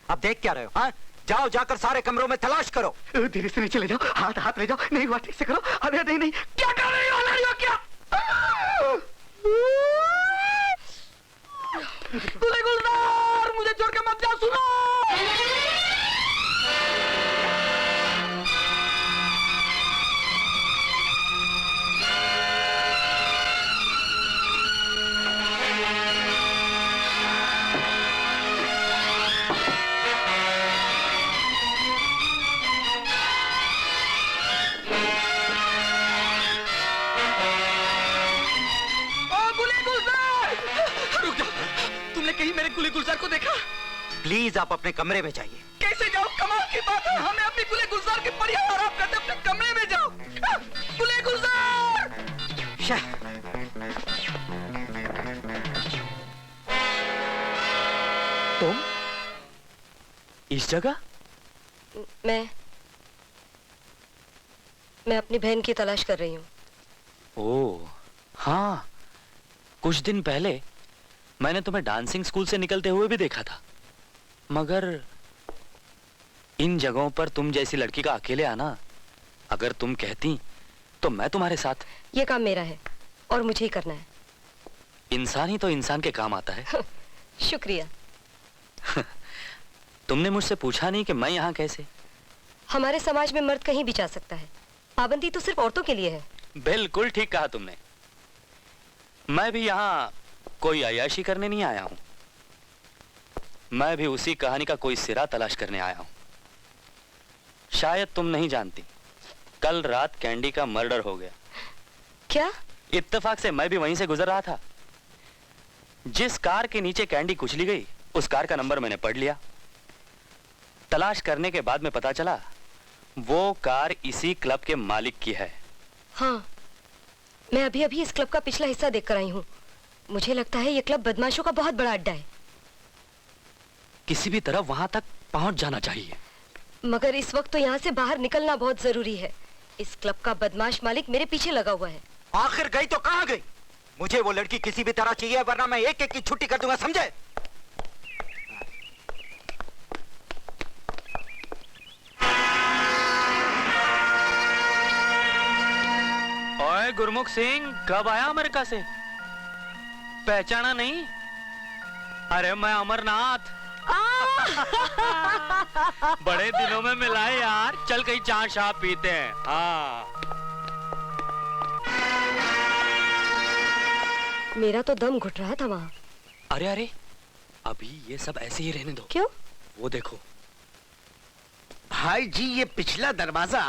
अब देख क्या रहे हो? हाँ, जाओ, जाकर सारे कमरों में तलाश करो। धीरे से नीचे ले जाओ, हाथ हाथ ले जाओ। नहीं हुआ, ठीक से करो। अरे नहीं नहीं, क्या कर रही हो? लड़ियो क्या? गुले गुलजार, मुझे छोड़ के मत जाओ, सुनो। गुले गुलजार को देखा? प्लीज आप अपने कमरे में जाइए। कैसे जाओ? कमाल की बात है, हमें अपनी गुले गुलजार की परियां और आप कहते अपने कमरे में जाओ। गुले गुलजार! तुम इस जगह? मैं अपनी बहन की तलाश कर रही हूँ। ओह, हाँ, कुछ दिन पहले मैंने तुम्हें डांसिंग स्कूल से निकलते हुए भी देखा था। मगर इन जगहों पर तुम जैसी लड़की का अकेले आना, अगर तुम कहती तो मैं तुम्हारे साथ। ये काम मेरा है और मुझे ही करना है। इंसान ही तो इंसान के काम आता है। शुक्रिया। तुमने मुझसे पूछा नहीं कि मैं यहाँ कैसे? हमारे समाज में मर्द कहीं भी जा सकता है, पाबंदी तो सिर्फ औरतों के लिए है। बिल्कुल ठीक कहा तुमने। मैं भी यहाँ कोई अय्याशी करने नहीं आया हूं, मैं भी उसी कहानी का कोई सिरा तलाश करने आया हूं। शायद तुम नहीं जानती, कल रात कैंडी का मर्डर हो गया। क्या? इत्तेफाक से मैं भी वहीं से गुजर रहा था। जिस कार के नीचे कैंडी कुचली गई उस कार का नंबर मैंने पढ़ लिया। तलाश करने के बाद में पता चला वो कार इसी क्लब के मालिक की है। हाँ, मैं अभी अभी इस क्लब का पिछला हिस्सा देखकर आई हूँ। मुझे लगता है ये क्लब बदमाशों का बहुत बड़ा अड्डा है। किसी भी तरह वहां तक पहुंच जाना चाहिए। मगर इस वक्त तो यहाँ से बाहर निकलना बहुत जरूरी है। इस क्लब का बदमाश मालिक मेरे पीछे लगा हुआ है। आखिर गई तो कहाँ गई? मुझे वो लड़की किसी भी तरह चाहिए, वरना मैं एक एक की छुट्टी कर दूंगा, समझे? ओए गुरमुख सिंह, कब आया अमेरिका से? पहचाना नहीं? अरे मैं अमरनाथ। बड़े दिनों में मिला है यार, चल कहीं चाय शाह पीते हैं। हाँ। मेरा तो दम घुट रहा था वहाँ। अरे अरे, अभी ये सब ऐसे ही रहने दो। क्यों? वो देखो। भाई जी, ये पिछला दरवाजा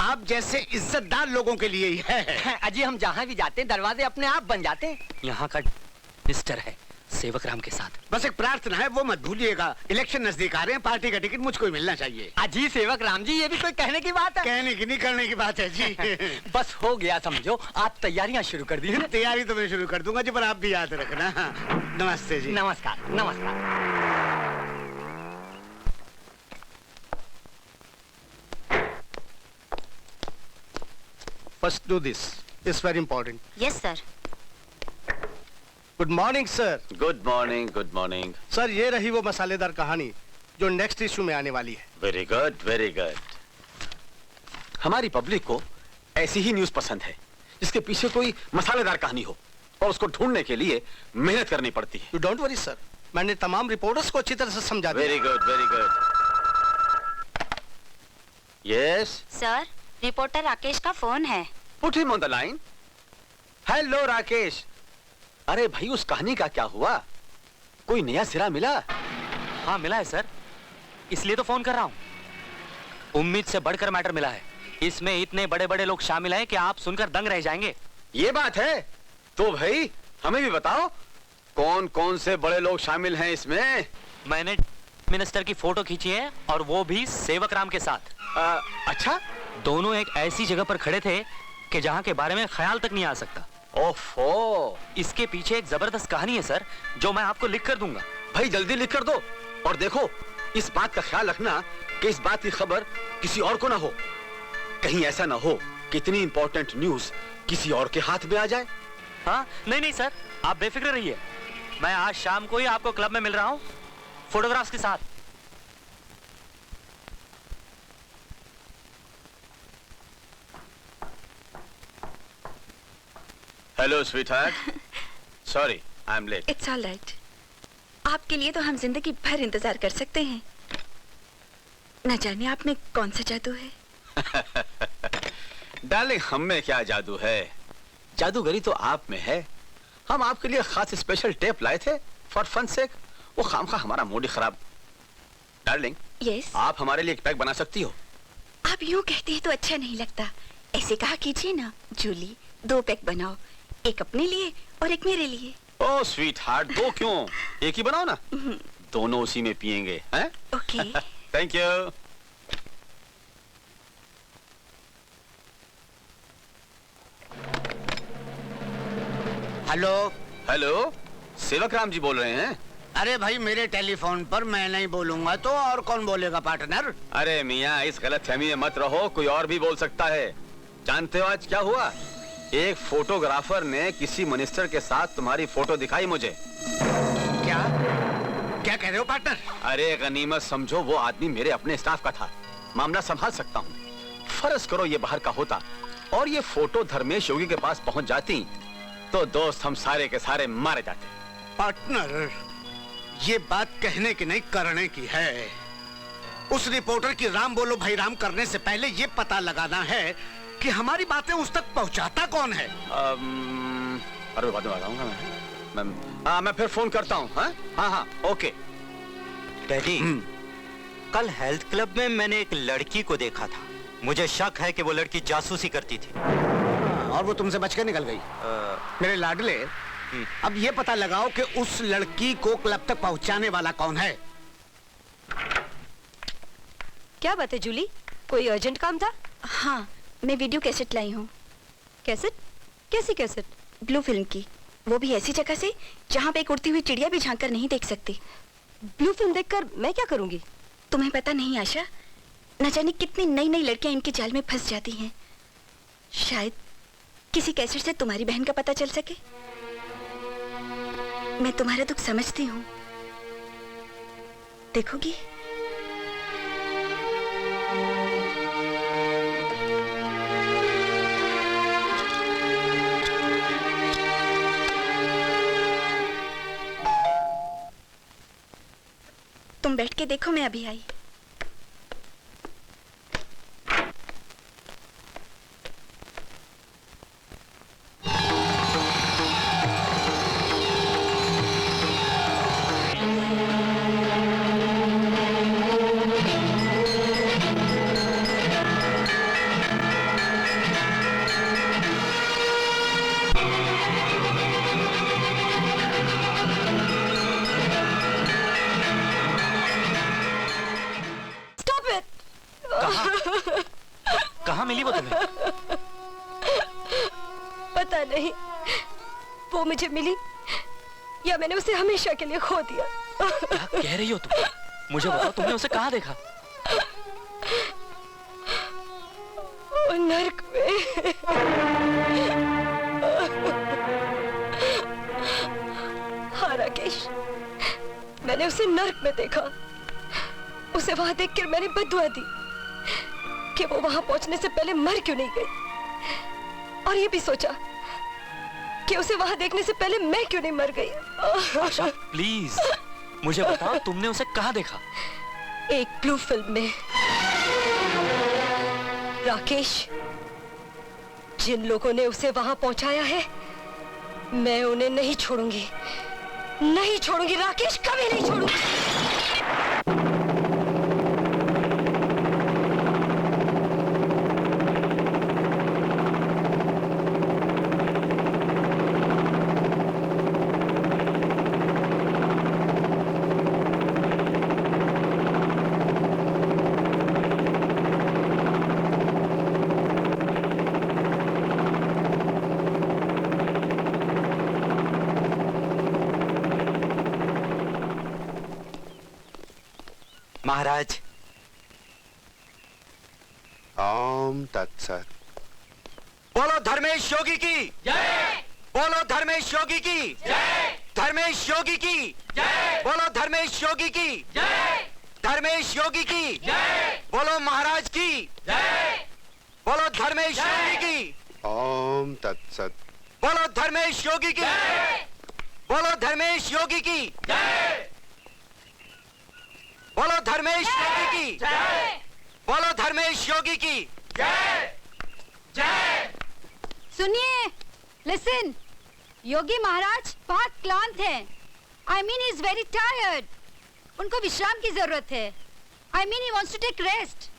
आप जैसे इज्जतदार लोगों के लिए ही है। अजी हम जहाँ भी जाते हैं दरवाजे अपने आप बन जाते हैं। यहाँ का मिनिस्टर है सेवक राम के साथ। बस एक प्रार्थना है, वो मत भूलिएगा। इलेक्शन नजदीक आ रहे हैं, पार्टी का टिकट मुझको ही मिलना चाहिए। अजी सेवक राम जी, ये भी कोई कहने की बात है? कहने की नहीं, करने की बात है जी। बस हो गया समझो, आप तैयारियां शुरू कर दी। तैयारी तो मैं शुरू कर दूंगा जी, पर आप भी याद रखना। नमस्ते जी। नमस्कार नमस्कार। First do this. It's very important. Yes sir. Good morning sir. Good morning, good morning. Sir, ये रही वो मसालेदार कहानी जो नेक्स्ट इशू में आने वाली है। Very good, very good. हमारी पब्लिक को ऐसी ही न्यूज पसंद है जिसके पीछे कोई मसालेदार कहानी हो, और उसको ढूंढने के लिए मेहनत करनी पड़ती है। यू डोंट वरी सर, मैंने तमाम रिपोर्टर्स को अच्छी तरह से समझा दिया। Very good, very good. Yes sir, reporter Rakesh का फोन है। Put him on the line. Hello Rakesh. अरे भाई, उस कहानी का क्या हुआ? कोई नया सिरा मिला? हाँ मिला है सर, इसलिए तो फोन कर रहा हूँ। उम्मीद से बढ़कर मैटर मिला है। इसमें इतने बड़े बड़े लोग शामिल हैं कि आप सुनकर दंग रह जाएंगे। ये बात है तो भाई हमें भी बताओ, कौन कौन से बड़े लोग शामिल हैं इसमें? मैंने मिनिस्टर की फोटो खींची है, और वो भी सेवक राम के साथ। अच्छा? दोनों एक ऐसी जगह पर खड़े थे कि जहाँ के बारे में ख्याल तक नहीं आ सकता। ओफो, इसके पीछे एक जबरदस्त कहानी है सर, जो मैं आपको लिख कर दूंगा। भाई जल्दी लिख कर दो, और देखो इस बात का ख्याल रखना कि इस बात की खबर किसी और को ना हो। कहीं ऐसा ना हो कि इतनी इंपॉर्टेंट न्यूज किसी और के हाथ में आ जाए। हाँ नहीं नहीं सर, आप बेफिक्र रहिए। मैं आज शाम को ही आपको क्लब में मिल रहा हूँ, फोटोग्राफ्स के साथ। Hello sweetheart, sorry I am late. It's all right. आपके लिए तो हम जिंदगी भर इंतजार कर सकते हैं। न जाने आप में कौन सा जादू है। डार्लिंग, हम में क्या जादू है? जादूगरी तो आप में है। हम आपके लिए खास स्पेशल टेप लाए थे फॉर फन सेक। वो खामखा हमारा मूड ही खराब। डार्लिंग, यस, आप हमारे लिए एक पैक बना सकती हो? आप यूं कहते हैं तो अच्छा नहीं लगता। ऐसे कहा कीजिए ना, जूली 2 पैक बनाओ, एक अपने लिए और एक मेरे लिए। ओह स्वीट हार्ट, 2 क्यों, एक ही बनाओ ना। दोनों उसी में पियेंगे, हैं? Okay. Thank you. Hello. Hello, सेवक राम जी बोल रहे हैं? अरे भाई, मेरे टेलीफोन पर मैं नहीं बोलूंगा तो और कौन बोलेगा पार्टनर? अरे मियाँ, इस गलतफहमी में मत रहो, कोई और भी बोल सकता है। जानते हो आज क्या हुआ? एक फोटोग्राफर ने किसी मिनिस्टर के साथ तुम्हारी फोटो दिखाई मुझे। क्या क्या कह रहे हो पार्टनर? अरे गनीमत समझो, वो आदमी मेरे अपने स्टाफ का था। मामला संभाल सकता हूँ। फर्ज करो ये बाहर का होता और ये फोटो धर्मेश योगी के पास पहुंच जाती, तो दोस्त हम सारे के सारे मारे जाते। पार्टनर, ये बात कहने की नहीं, करने की है। उस रिपोर्टर की राम बोलो भाई राम करने से पहले ये पता लगाना है कि हमारी बातें उस तक पहुंचाता कौन है? अरे बाद में बताऊंगा मैं फिर फोन करता हूँ। हाँ, ओके। डैडी, कल हेल्थ क्लब में मैंने एक लड़की को देखा था। मुझे शक है कि वो लड़की जासूसी करती थी। और वो तुमसे बचकर निकल गई। मेरे लाडले, अब ये पता लगाओ कि उस लड़की को क्लब तक पहुंचाने वाला कौन है। क्या बात है जूली, कोई अर्जेंट काम था? हाँ, मैं वीडियो कैसेट लाई हूँ। कैसेट? कैसी कैसेट? ब्लू फिल्म की, वो भी ऐसी जगह से जहाँ पे एक उड़ती हुई चिड़िया भी झांक कर नहीं देख सकती। ब्लू फिल्म देखकर मैं क्या करूंगी? तुम्हें पता नहीं आशा, न जाने कितनी नई नई लड़कियां इनके जाल में फंस जाती हैं। शायद किसी कैसेट से तुम्हारी बहन का पता चल सके। मैं तुम्हारा दुख समझती हूँ, देखोगी? तुम बैठ के देखो, मैं अभी आई। कहाँ मिली वो तुम्हें? पता नहीं, वो मुझे मिली या मैंने उसे हमेशा के लिए खो दिया। क्या कह रही हो तुम? मुझे बताओ, तुमने उसे कहाँ देखा? वो नर्क में। हाँ राकेश, मैंने उसे नर्क में देखा। उसे वहां देखकर मैंने बद्दुआ दी कि वो वहां पहुंचने से पहले मर क्यों नहीं गई, और ये भी सोचा कि उसे वहां देखने से पहले मैं क्यों नहीं मर गई। आशा, प्लीज मुझे बताओ, तुमने उसे कहाँ देखा? एक ब्लू फिल्म में। राकेश, जिन लोगों ने उसे वहां पहुंचाया है, मैं उन्हें नहीं छोड़ूंगी, नहीं छोड़ूंगी राकेश, कभी नहीं छोड़ूंगी। महाराज। ओम तत्सत। बोलो धर्मेश योगी की जय। बोलो धर्मेश योगी की जय। धर्मेश योगी की जय। बोलो धर्मेश योगी की जय। धर्मेश योगी की जय। बोलो महाराज की जय। बोलो धर्मेश योगी की। ओम तत्सत। बोलो धर्मेश योगी की जय। बोलो धर्मेश योगी की जय। बोलो धर्मेश योगी की जय। बोलो धर्मेश योगी की जय। जय। सुनिए, लिसन, योगी महाराज बहुत क्लांत हैं। I mean, he is very tired. उनको विश्राम की जरूरत है। I mean, he wants to take rest.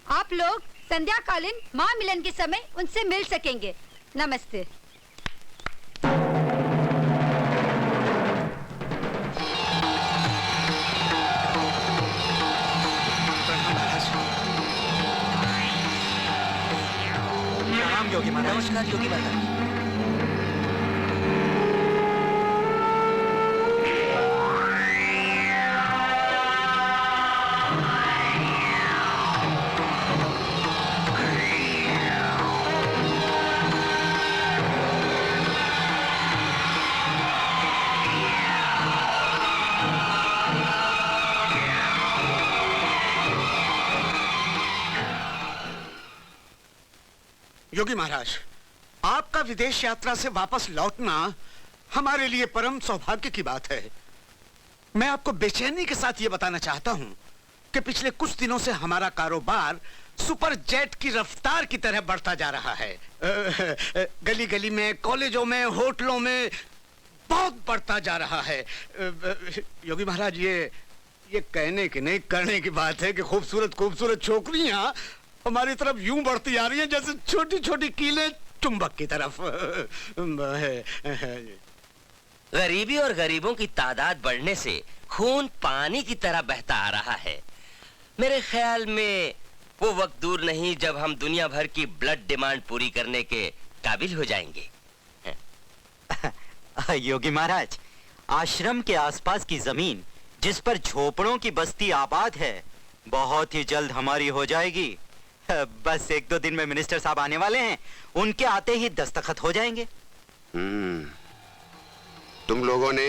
आप लोग संध्याकालीन महामिलन के समय उनसे मिल सकेंगे। नमस्ते। योगी महाराज। नमस्कार योगी महाराज। योगी महाराज, आपका विदेश यात्रा से वापस लौटना हमारे लिए परम सौभाग्य की बात है। मैं आपको बेचैनी के साथ ये बताना चाहता हूं कि पिछले कुछ दिनों से हमारा कारोबार सुपर जेट की रफ्तार की तरह बढ़ता जा रहा है। गली गली में, कॉलेजों में, होटलों में बहुत बढ़ता जा रहा है। योगी महाराज, ये कहने की नहीं करने की बात है कि खूबसूरत खूबसूरत छोकरियां हमारी तरफ यूं बढ़ती आ रही हैं जैसे छोटी छोटी कीलें चुंबक की तरफ। गरीबी और गरीबों की तादाद बढ़ने से खून पानी की तरह बहता आ रहा है। मेरे ख्याल में वो वक्त दूर नहीं जब हम दुनिया भर की ब्लड डिमांड पूरी करने के काबिल हो जाएंगे। योगी महाराज, आश्रम के आसपास की जमीन जिस पर झोपड़ों की बस्ती आबाद है बहुत ही जल्द हमारी हो जाएगी। बस 1-2 दिन में मिनिस्टर साहब आने वाले हैं, उनके आते ही दस्तखत हो जाएंगे। तुम लोगों ने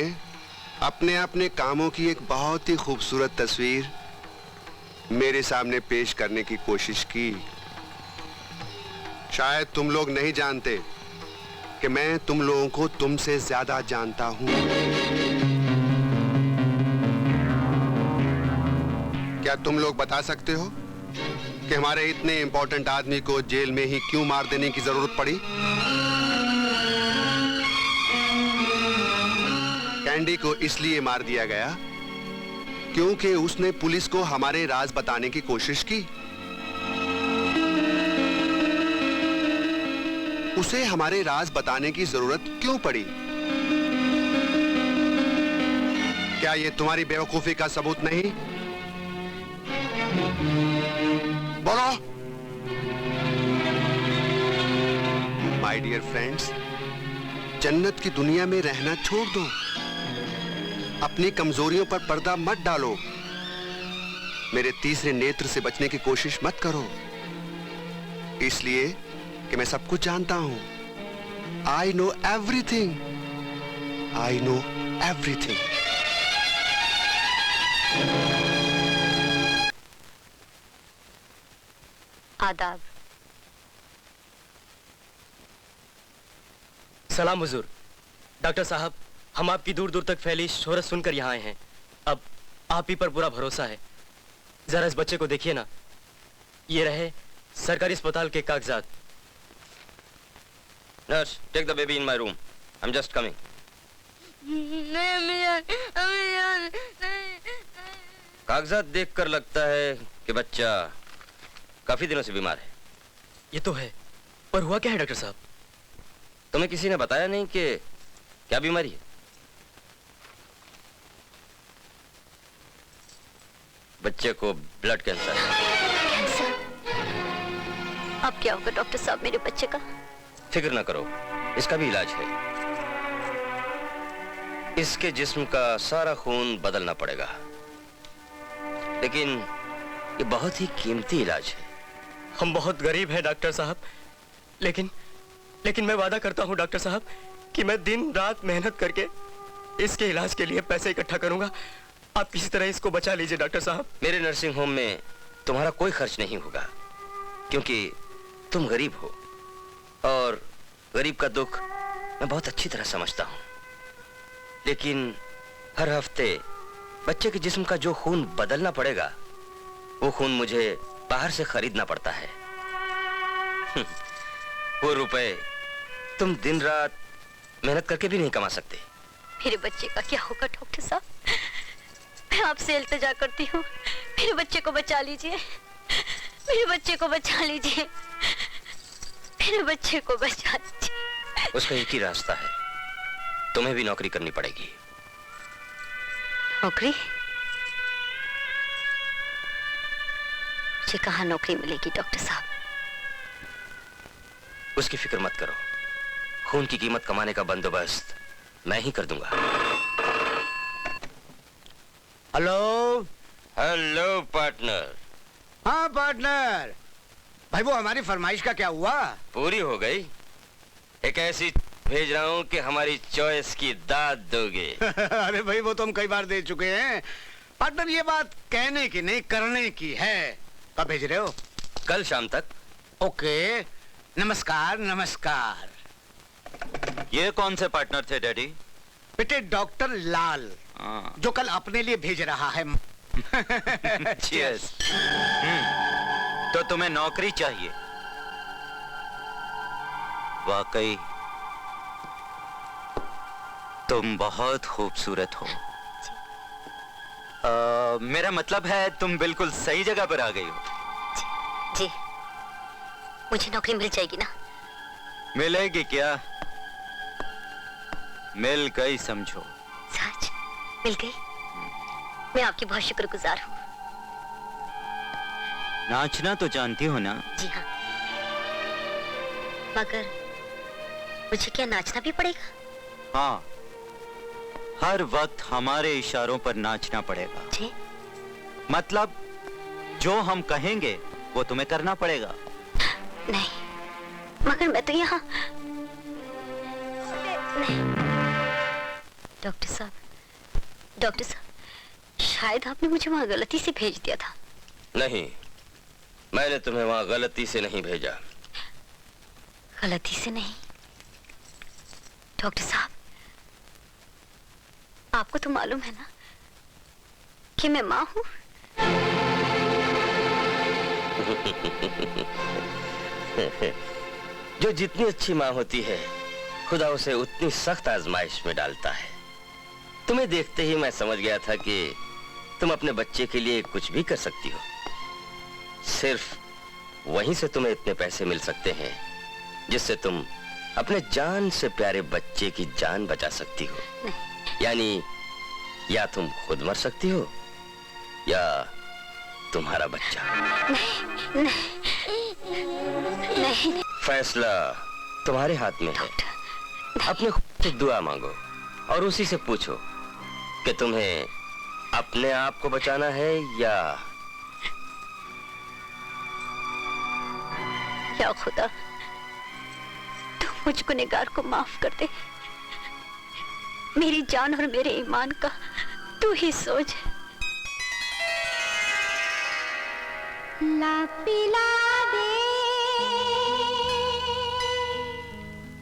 अपने अपने कामों की एक बहुत ही खूबसूरत तस्वीर मेरे सामने पेश करने की कोशिश की। शायद तुम लोग नहीं जानते कि मैं तुम लोगों को तुमसे ज्यादा जानता हूं। क्या तुम लोग बता सकते हो कि हमारे इतने इंपॉर्टेंट आदमी को जेल में ही क्यों मार देने की जरूरत पड़ी? कैंडी को इसलिए मार दिया गया क्योंकि उसने पुलिस को हमारे राज बताने की कोशिश की। उसे हमारे राज बताने की जरूरत क्यों पड़ी? क्या यह तुम्हारी बेवकूफी का सबूत नहीं? बोलो। माय डियर फ्रेंड्स, जन्नत की दुनिया में रहना छोड़ दो। अपनी कमजोरियों पर पर्दा मत डालो। मेरे तीसरे नेत्र से बचने की कोशिश मत करो, इसलिए कि मैं सब कुछ जानता हूं। I know everything. I know everything. आदाब। सलाम हुजूर। डॉक्टर साहब, हम आपकी दूर दूर तक फैली शोहरत सुनकर यहाँ आए हैं। अब आप ही पर पूरा भरोसा है। जरा इस बच्चे को देखिए ना। ये रहे सरकारी अस्पताल के कागजात। Nurse, take the baby in my room. I am just coming. कागजात देखकर लगता है कि बच्चा काफी दिनों से बीमार है। ये तो है, पर हुआ क्या है डॉक्टर साहब? तुम्हें किसी ने बताया नहीं कि क्या बीमारी है? बच्चे को ब्लड कैंसर है। कैंसर? अब क्या होगा डॉक्टर साहब मेरे बच्चे का? फिक्र ना करो, इसका भी इलाज है। इसके जिस्म का सारा खून बदलना पड़ेगा, लेकिन ये बहुत ही कीमती इलाज है। हम बहुत गरीब हैं डॉक्टर साहब, लेकिन मैं वादा करता हूं डॉक्टर साहब कि मैं दिन रात मेहनत करके इसके इलाज के लिए पैसे इकट्ठा करूंगा। आप किसी तरह इसको बचा लीजिए डॉक्टर साहब। मेरे नर्सिंग होम में तुम्हारा कोई खर्च नहीं होगा, क्योंकि तुम गरीब हो और गरीब का दुख मैं बहुत अच्छी तरह समझता हूं। लेकिन हर हफ्ते बच्चे के जिस्म का जो खून बदलना पड़ेगा, वो खून मुझे बाहर से खरीदना पड़ता है। वो रुपए तुम दिन रात मेहनत करके भी नहीं कमा सकते। मेरे बच्चे का क्या होगा डॉक्टर साहब? मैं आपसे इल्तिजा करती हूँ, मेरे बच्चे को बचा लीजिए, मेरे बच्चे को बचा लीजिए, मेरे बच्चे को बचा लीजिए। उसका एक ही रास्ता है, तुम्हें भी नौकरी करनी पड़ेगी। नौकरी? मुझे कहाँ नौकरी मिलेगी डॉक्टर साहब? उसकी फिक्र मत करो, खून की कीमत कमाने का बंदोबस्त मैं ही कर दूंगा। हेलो। Hello partner. हाँ पार्टनर। भाई वो हमारी फरमाइश का क्या हुआ? पूरी हो गई। एक ऐसी भेज रहा हूँ कि हमारी चॉइस की दाद दोगे। अरे भाई वो तो हम कई बार दे चुके हैं। पार्टनर ये बात कहने की नहीं करने की है। कब भेज रहे हो? कल शाम तक। ओके, नमस्कार नमस्कार। ये कौन से पार्टनर थे डैडी? बेटे डॉक्टर लाल, जो कल अपने लिए भेज रहा है। Cheers. तो तुम्हें नौकरी चाहिए? वाकई तुम बहुत खूबसूरत हो। मेरा मतलब है तुम बिल्कुल सही जगह पर आ गई हो। जी, मुझे नौकरी मिल जाएगी ना? मिलेगी क्या? मिल गई समझो। सच मिल गई? मैं आपकी बहुत शुक्रगुजार हूँ। नाचना तो जानती हो ना? जी हाँ, मगर मुझे क्या नाचना भी पड़ेगा? हाँ, हर वक्त हमारे इशारों पर नाचना पड़ेगा। जी? मतलब जो हम कहेंगे वो तुम्हें करना पड़ेगा। नहीं, मगर मैं तो यहाँ डॉक्टर साहब, शायद आपने मुझे वहां गलती से भेज दिया था। नहीं, मैंने तुम्हें वहां गलती से नहीं भेजा। गलती से नहीं? डॉक्टर साहब, आपको तो मालूम है ना कि मैं माँ हूँ। जो जितनी अच्छी माँ होती है, खुदा उसे उतनी सख्त आजमाइश में डालता है। तुम्हें देखते ही मैं समझ गया था कि तुम अपने बच्चे के लिए कुछ भी कर सकती हो। सिर्फ वहीं से तुम्हें इतने पैसे मिल सकते हैं जिससे तुम अपने जान से प्यारे बच्चे की जान बचा सकती हो। यानी या तुम खुद मर सकती हो या तुम्हारा बच्चा। नहीं। फैसला तुम्हारे हाथ में है। अपने खुद से दुआ मांगो और उसी से पूछो कि तुम्हें अपने आप को बचाना है या खुदा तू मुझ गुनहगार को माफ कर दे। मेरी जान और मेरे ईमान का तू ही सोच। ला पिला दे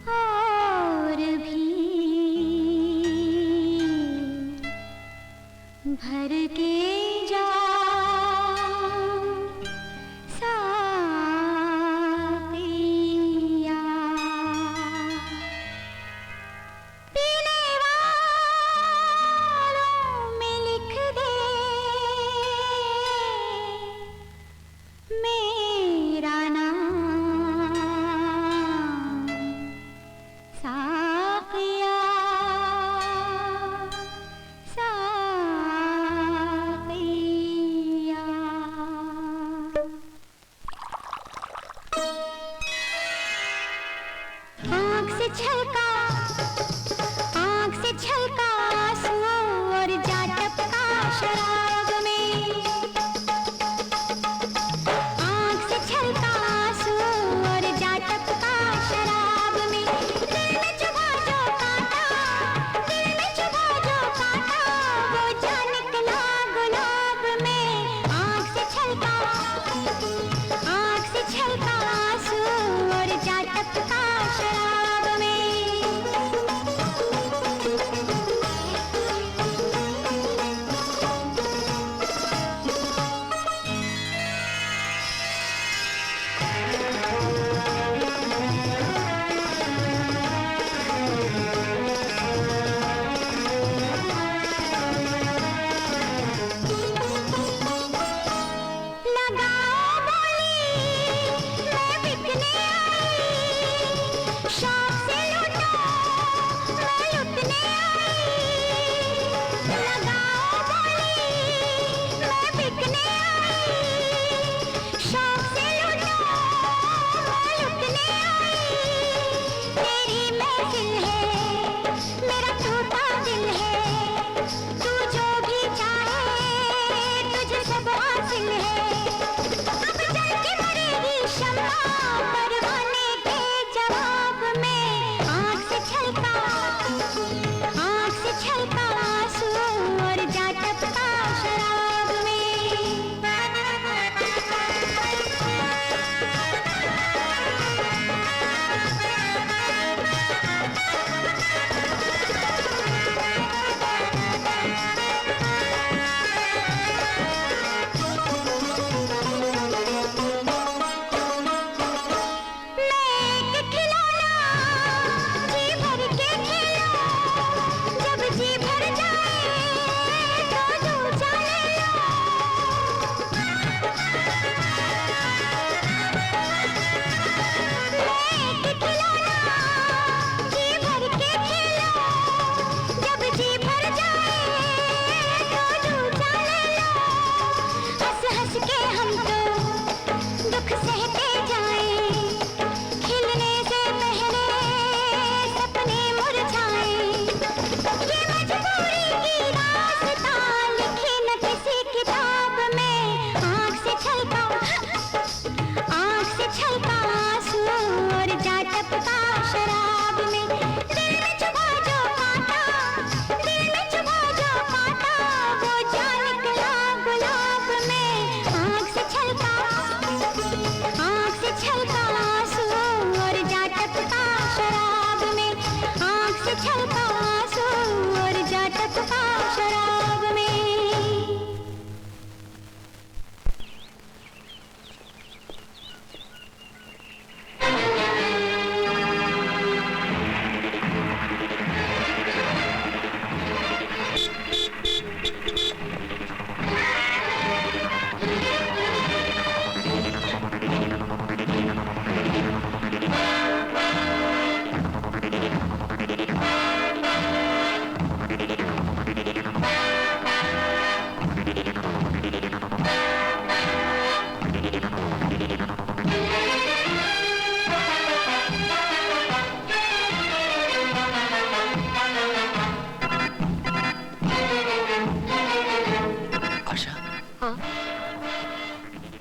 और भी भर के जा साथिया, पीने वालों में लिख दे मेरा नाम साथिया, साथिया।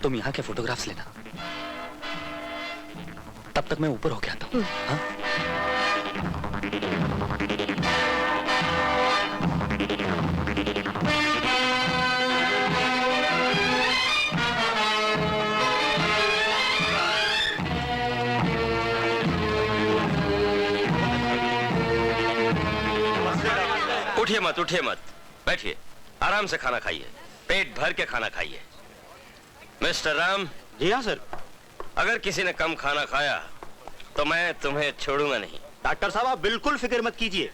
तुम यहाँ के फोटोग्राफ्स लेना, तब तक मैं ऊपर होके आता हूँ। हाँ? उठिए मत, बैठिए, आराम से खाना खाइए, पेट भर के खाना खाइए। मिस्टर राम। जी हाँ सर। अगर किसी ने कम खाना खाया तो मैं तुम्हें छोड़ूंगा नहीं। डॉक्टर साहब आप बिल्कुल फिक्र मत कीजिए,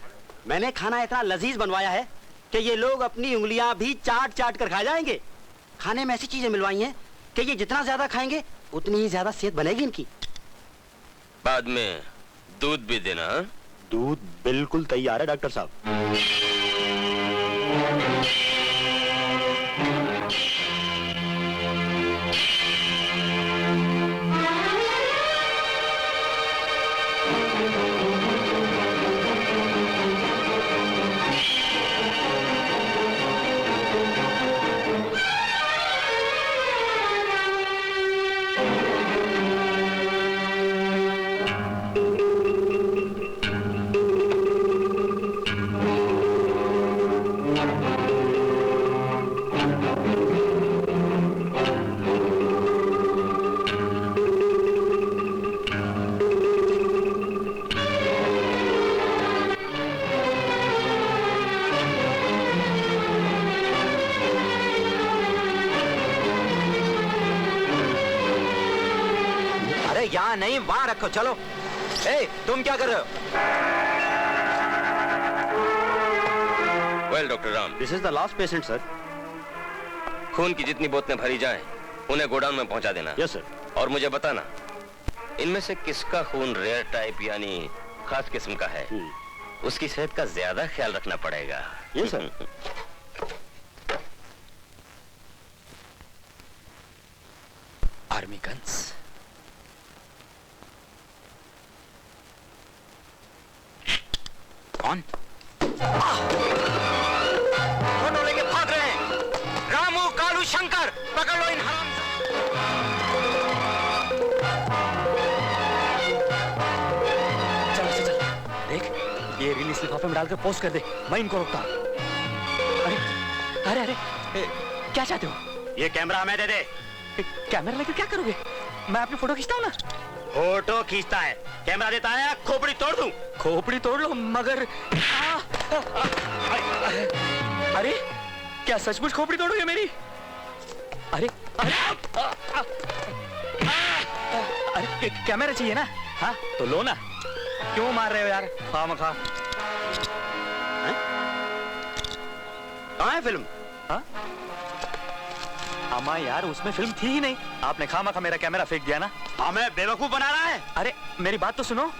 मैंने खाना इतना लजीज बनवाया है कि ये लोग अपनी उंगलियां भी चाट चाट कर खा जाएंगे। खाने में ऐसी चीजें मिलवाई हैं कि ये जितना ज्यादा खाएंगे उतनी ही ज्यादा सेहत बनेगी इनकी। बाद में दूध भी देना। दूध बिल्कुल तैयार है डॉक्टर साहब। यहाँ नहीं वहां रखो, चलो। ए, तुम क्या कर रहे हो? Well doctor Ram, this is the last patient sir. खून की जितनी बोतलें भरी जाएं, उन्हें गोडाउन में पहुंचा देना। Yes sir. और मुझे बताना इनमें से किसका खून रेयर टाइप यानी खास किस्म का है। उसकी सेहत का ज्यादा ख्याल रखना पड़ेगा। Yes sir. Army guns. कौन? फोटो लेके भाग रहे हैं। रामू, कालू, शंकर, पकड़ लो इन हराम। चल चल चल, देख ये रिलीज लिफाफे में डालकर पोस्ट कर दे, मैं इनको रोकता हूं। अरे अरे अरे क्या चाहते हो? ये कैमरा हमें दे दे। कैमरा लेकर क्या करोगे? मैं अपनी फोटो खींचता हूँ ना। फोटो खींचता है, कैमरा देता है, खोपड़ी तोड़ दूं। खोपड़ी तोड़ लो मगर अरे क्या सचमुच खोपड़ी तोड़ोगे मेरी? अरे अरे अरे कैमरा चाहिए ना? हाँ तो लो ना, क्यों मार रहे हो यार खामखा? कहाँ है फिल्म? हाँ अम्मा यार उसमें फिल्म थी ही नहीं, आपने खामखा मेरा कैमरा फेंक दिया ना। हमें बेवकूफ बना रहा है। अरे मेरी बात तो सुनो,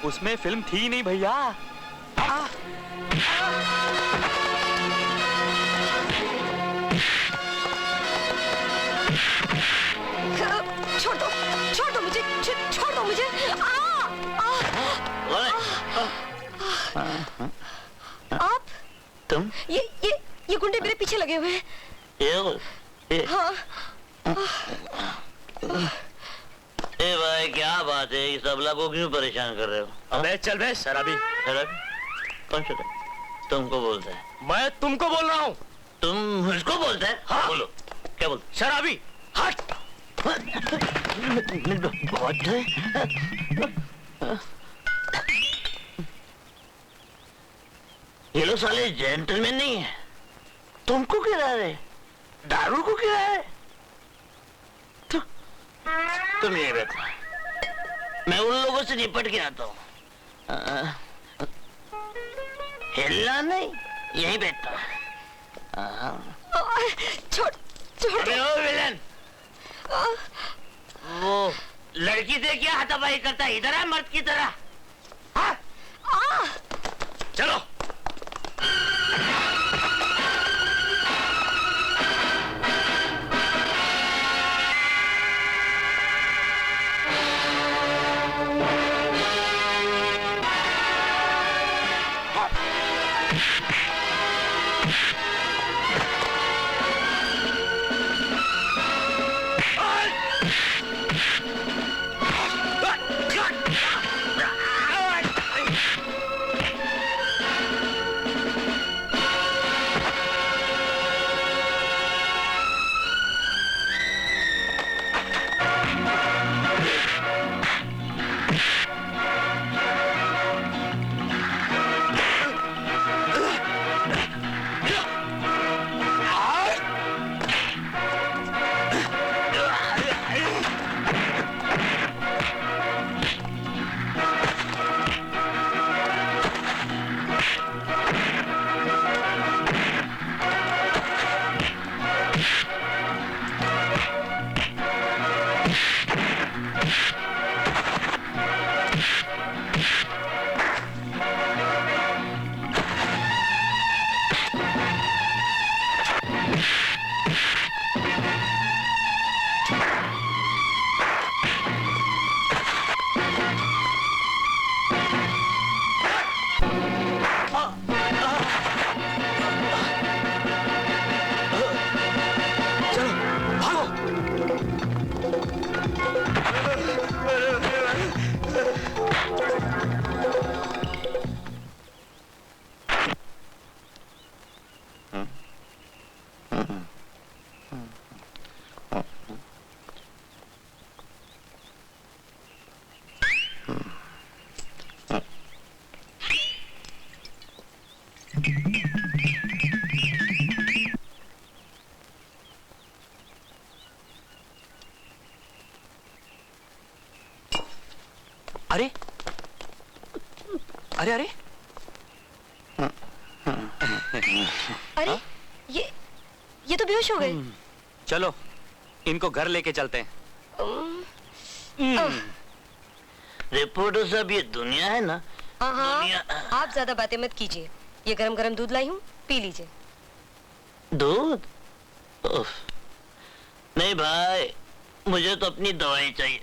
उसमें फिल्म थी ही नहीं भैया। छोड़ दो मुझे, छोड़ दो मुझे। आप? तुम? ये गुंडे मेरे पीछे लगे हुए हैं। हाँ। ए भाई क्या बात है, इस अबला को क्यों परेशान कर रहे हो? अबे चल बे शराबी। शराबी? कौन शराबी? तुमको बोलता है। मैं तुमको बोल रहा हूँ। तुम मुझको बोलता है? हाँ। बोलो क्या बोलते? शराबी हट। बहुत है। ये लोग साले जेंटलमैन नहीं है। तुमको गिरा रहे, दारू को गिरा है। तुम यही बैठो, मैं उन लोगों से निपट के आता हूँ। हिलना नहीं, यही बैठता। छोड़ छोड़। अबे ओ विलन, वो लड़की से क्या हाथापाई करता है? इधर है मर्द की तरह। हाँ? चलो। अरे अरे अरे अरे ये तो बेहोश हो गए। चलो इनको घर लेके चलते हैं। रिपोर्टर साहब, ये दुनिया है ना? हाँ, आप ज्यादा बातें मत कीजिए। ये गरम गरम दूध लाई हूँ, पी लीजिए। दूध? नहीं भाई, मुझे तो अपनी दवाई चाहिए,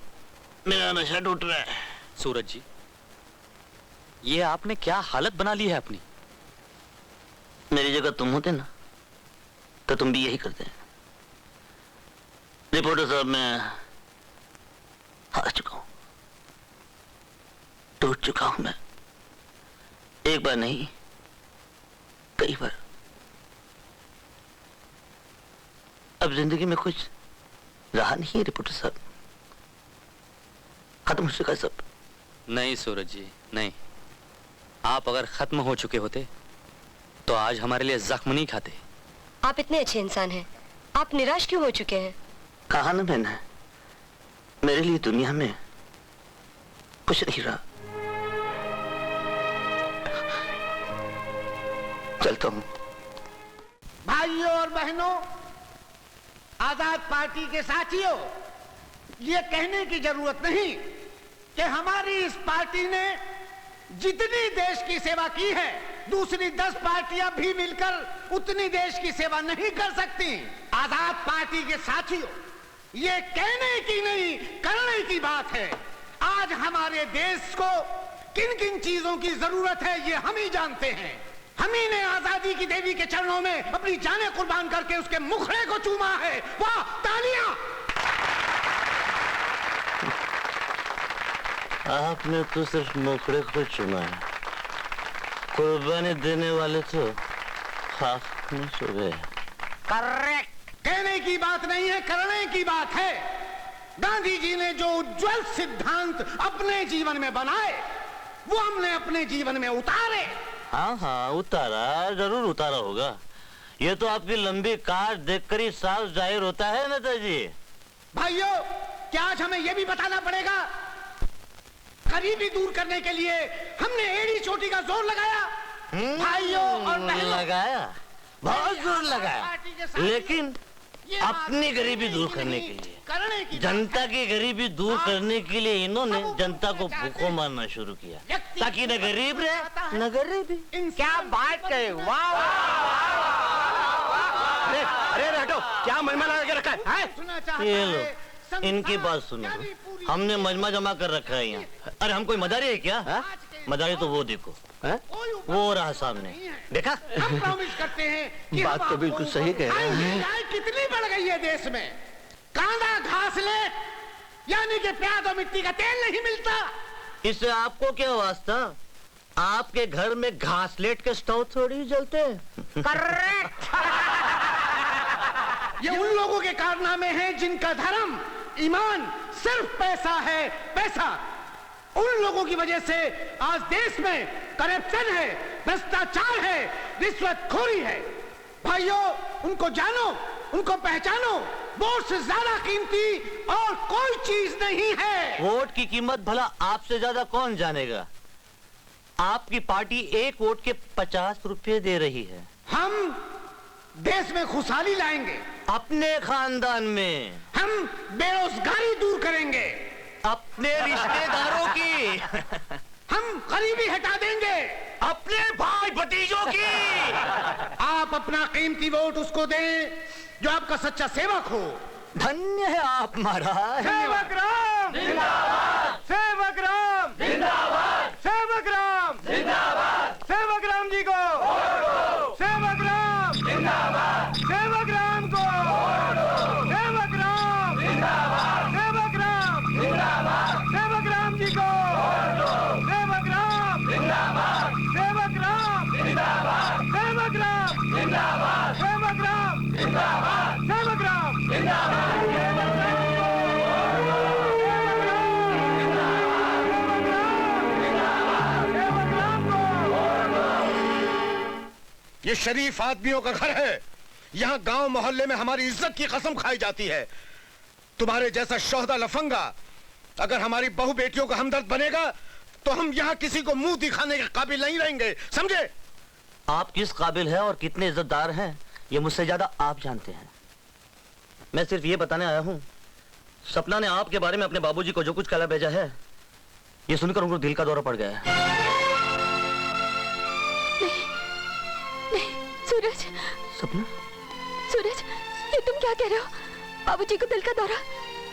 मेरा नशा टूट रहा है। सूरज जी, ये आपने क्या हालत बना ली है अपनी? मेरी जगह तुम होते ना तो तुम भी यही करते। रिपोर्टर साहब, मैं हार चुका हूं, टूट चुका हूं मैं। एक बार नहीं, कई बार। अब जिंदगी में कुछ रहा नहीं है रिपोर्टर साहब, खत्म हो चुका सब। नहीं सूरज जी, नहीं। आप अगर खत्म हो चुके होते तो आज हमारे लिए जख्म नहीं खाते। आप इतने अच्छे इंसान हैं, आप निराश क्यों हो चुके हैं? कहा ना मैंने, मेरे लिए दुनिया में कुछ नहीं रहा। चलता हूं। भाइयों और बहनों, आजाद पार्टी के साथियों, ये कहने की जरूरत नहीं कि हमारी इस पार्टी ने जितनी देश की सेवा की है, दूसरी 10 पार्टियां भी मिलकर उतनी देश की सेवा नहीं कर सकती। आजाद पार्टी के साथियों, ये कहने की नहीं, करने की बात है। आज हमारे देश को किन किन चीजों की जरूरत है, ये हम ही जानते हैं। हम ही ने आजादी की देवी के चरणों में अपनी जानें कुर्बान करके उसके मुखड़े को चूमा है। वाह, तालियां! आपने तो सिर्फ मुखड़े को चुना है, कुर्बानी देने वाले तो खाक में सो गए। करेक्ट। कहने की बात नहीं है, करने की बात है। गांधी जी ने जो उज्जवल सिद्धांत अपने जीवन में बनाए, वो हमने अपने जीवन में उतारे। हाँ हाँ, उतारा, जरूर उतारा होगा। ये तो आपकी लंबी कार देखकर ही साफ जाहिर होता है नेताजी। भाइयों, क्या आज हमें यह भी बताना पड़ेगा, गरीबी दूर करने के लिए हमने एड़ी चोटी का जोर लगाया। भाइयों और बहनों, लगाया, बहुत जोर लगाया, लेकिन अपनी गरीबी दूर करने के लिए, जनता की गरीबी दूर करने के लिए इन्होंने जनता को भूखों मारना शुरू किया, ताकि न गरीब रहे न गरीबी। क्या बात कहे, वाह! अरे हटो, क्या मजमा लगा के रखा है? ये लो, इनकी बात सुनो, हमने मजमा जमा कर रखा है यहाँ। अरे हम कोई मदारी है क्या? मदारी तो वो देखो, वो रहा सामने, देखा? हम प्रॉमिस करते हैं कि बात तो बिल्कुल सही कह रहे हैं। महंगाई कितनी बढ़ गई है देश में, कांदा घास ले यानी कि प्याज और मिट्टी का तेल नहीं मिलता। इससे आपको क्या वास्ता? आपके घर में घासलेट के स्टोव थोड़ी जलते हैं। करेक्ट। ये उन लोगों के कारनामे हैं जिनका धर्म, ईमान सिर्फ पैसा है, पैसा। उन लोगों की वजह से आज देश में करप्शन है, भ्रष्टाचार है, रिश्वतखोरी है। भाइयों, उनको जानो, उनको पहचानो। वोट से ज्यादा कीमती और कोई चीज नहीं है। वोट की कीमत भला आपसे ज्यादा कौन जानेगा? आपकी पार्टी एक वोट के 50 रुपए दे रही है। हम देश में खुशहाली लाएंगे, अपने खानदान में हम बेरोजगारी दूर करेंगे, अपने रिश्तेदारों की हम गरीबी हटा देंगे, अपने भाई भतीजों की। आप अपना कीमती वोट उसको दें जो आपका सच्चा सेवक हो। धन्य है आप महाराज। सेवक राम जिंदाबाद, सेवक राम जिंदाबाद, सेवक राम जिंदाबाद, सेवक राम जी को, सेवक राम जिंदाबाद, सेवक राम को, सेवक राम जिंदाबाद, सेवक राम जिंदाबाद, सेवक राम जी को, सेवक राम जिंदाबाद, सेवक राम जिंदाबाद, सेवक राम जिंदाबाद, सेवक राम जिंदाबाद, सेवक राम जिंदाबाद। ये शरीफ आदमियों का घर है, यहाँ गांव मोहल्ले में हमारी इज्जत की कसम खाई जाती है। तुम्हारे जैसा शोहदा लफंगा अगर हमारी बहू बेटियों का हमदर्द बनेगा तो हम यहाँ किसी को मुंह दिखाने के काबिल नहीं रहेंगे, समझे? आप किस काबिल हैं और कितने इज्जतदार हैं ये मुझसे ज्यादा आप जानते हैं। मैं सिर्फ ये बताने आया हूँ, सपना ने आपके बारे में अपने बाबूजी को जो कुछ कहला भेजा है, ये सुनकर उनको दिल का दौरा पड़ गया है। नहीं, सूरज। सपना? सूरज, ये तुम क्या कह रहे हो? बाबूजी को दिल का दौरा?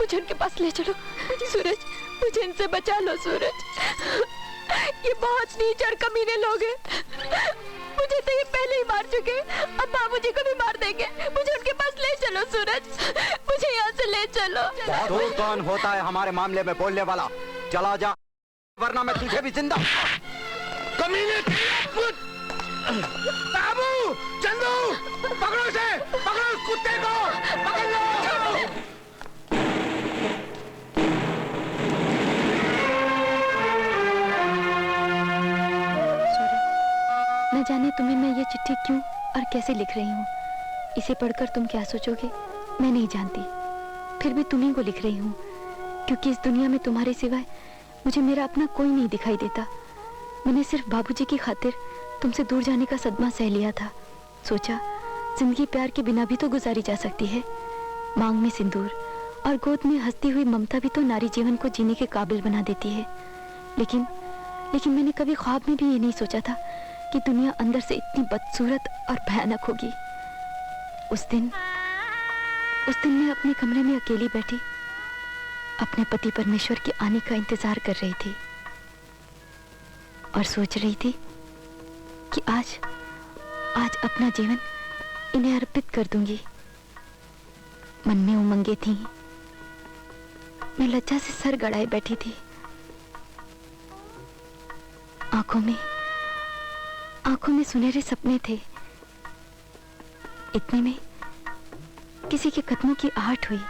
मुझे उनके पास ले चलो। सूरज, मुझे इनसे बचा लो सूरज। ये बहुत नीच और कमीने लोग हैं। मुझे तो ये पहले ही मार चुके, अब बाबूजी को भी मार देंगे। मुझे उनके पास ले चलो सूरज, मुझे यहाँ से ले चलो। तू कौन होता है हमारे मामले में बोलने वाला? चला जा, वरना मैं तुझे भी जिंदा। कमीने! बाबू, चंदू, पकड़ो इसे, पकड़ो इस कुत्ते को, पकड़ लो। न जाने तुम्हें मैं ये चिट्ठी क्यों और कैसे लिख रही हूँ। इसे पढ़कर तुम क्या सोचोगे मैं नहीं जानती, फिर भी तुम्हीं को लिख रही हूँ, क्योंकि इस दुनिया में तुम्हारे सिवाय मुझे मेरा अपना कोई नहीं दिखाई देता। मैंने सिर्फ बाबूजी की खातिर तुमसे दूर जाने का सदमा सह लिया था। सोचा जिंदगी प्यार के बिना भी तो गुजारी जा सकती है। मांग में सिंदूर और गोद में हंसती हुई ममता भी तो नारी जीवन को जीने के काबिल बना देती है। लेकिन मैंने कभी ख्वाब में भी ये नहीं सोचा था कि दुनिया अंदर से इतनी बदसूरत और भयानक होगी। उस दिन मैं अपने कमरे में अकेली बैठी अपने पति परमेश्वर के आने का इंतजार कर रही थी और सोच रही थी कि आज अपना जीवन इन्हें अर्पित कर दूंगी। मन में उमंगे थी, मैं लज्जा से सर गड़ाए बैठी थी। आंखों में सुनहरे सपने थे। इतने में किसी के कदमों की आहट हुई।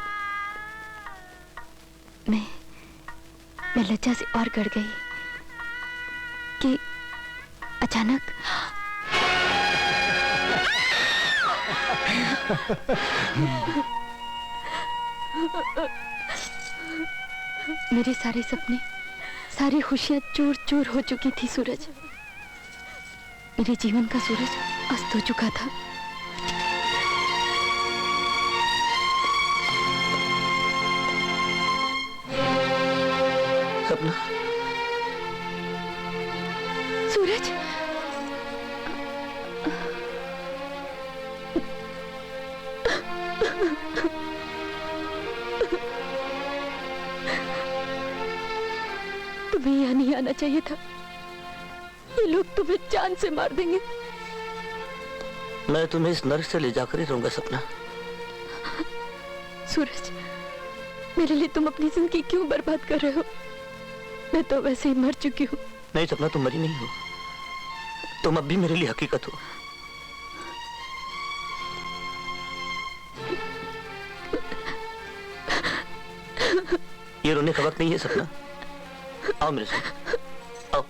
मैं लज्जा से और गड़ गई कि अचानक मेरे सारे सपने, सारी खुशियां चूर चूर हो चुकी थी सूरज। मेरे जीवन का सूरज अस्त हो चुका था। सपना, सूरज, तुम्हें यहाँ नहीं आना चाहिए था। ये लोग तुम्हें जान से मार देंगे। मैं तुम्हें इस नर्क से ले जाकर ही रहूंगा सपना। सूरज, मेरे लिए तुम अपनी जिंदगी क्यों बर्बाद कर रहे हो? मैं तो वैसे ही मर चुकी हूँ। नहीं सपना, तुम मरी नहीं हो, तुम अब भी मेरे लिए हकीकत हो। ये रोने का वक्त नहीं है सपना, आओ मेरे साथ, आओ।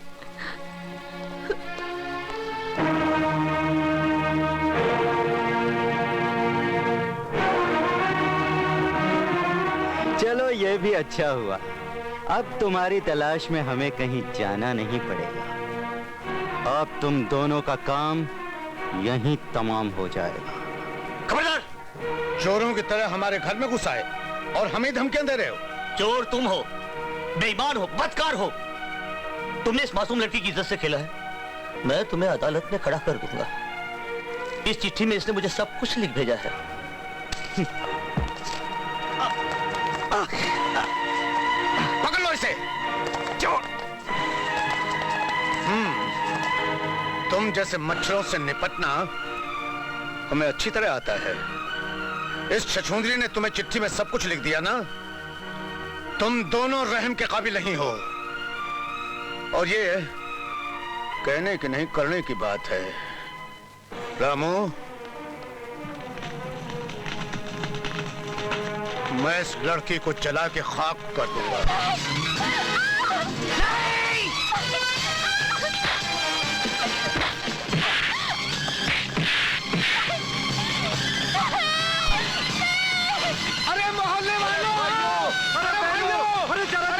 चलो ये भी अच्छा हुआ, अब तुम्हारी तलाश में हमें कहीं जाना नहीं पड़ेगा। अब तुम दोनों का काम यहीं तमाम हो जाएगा। खबरदार! चोरों की तरह हमारे घर में घुस आए और हमें धमकियां दे रहे हो। चोर तुम हो, बेईमान हो, बदकार हो। तुमने इस मासूम लड़की की इज्जत से खेला है, मैं तुम्हें अदालत में खड़ा कर दूंगा। इस चिट्ठी में इसने मुझे सब कुछ लिख भेजा है। पकड़ लो इसे, चोर! तुम जैसे मच्छरों से निपटना हमें अच्छी तरह आता है। इस छछूंदरी ने तुम्हें चिट्ठी में सब कुछ लिख दिया ना। तुम दोनों रहम के काबिल नहीं हो, और ये कहने की नहीं करने की बात है। रामू, मैं इस लड़की को जला के खाक कर दूंगा। अरे मोहल्ले वालों, अरे जरा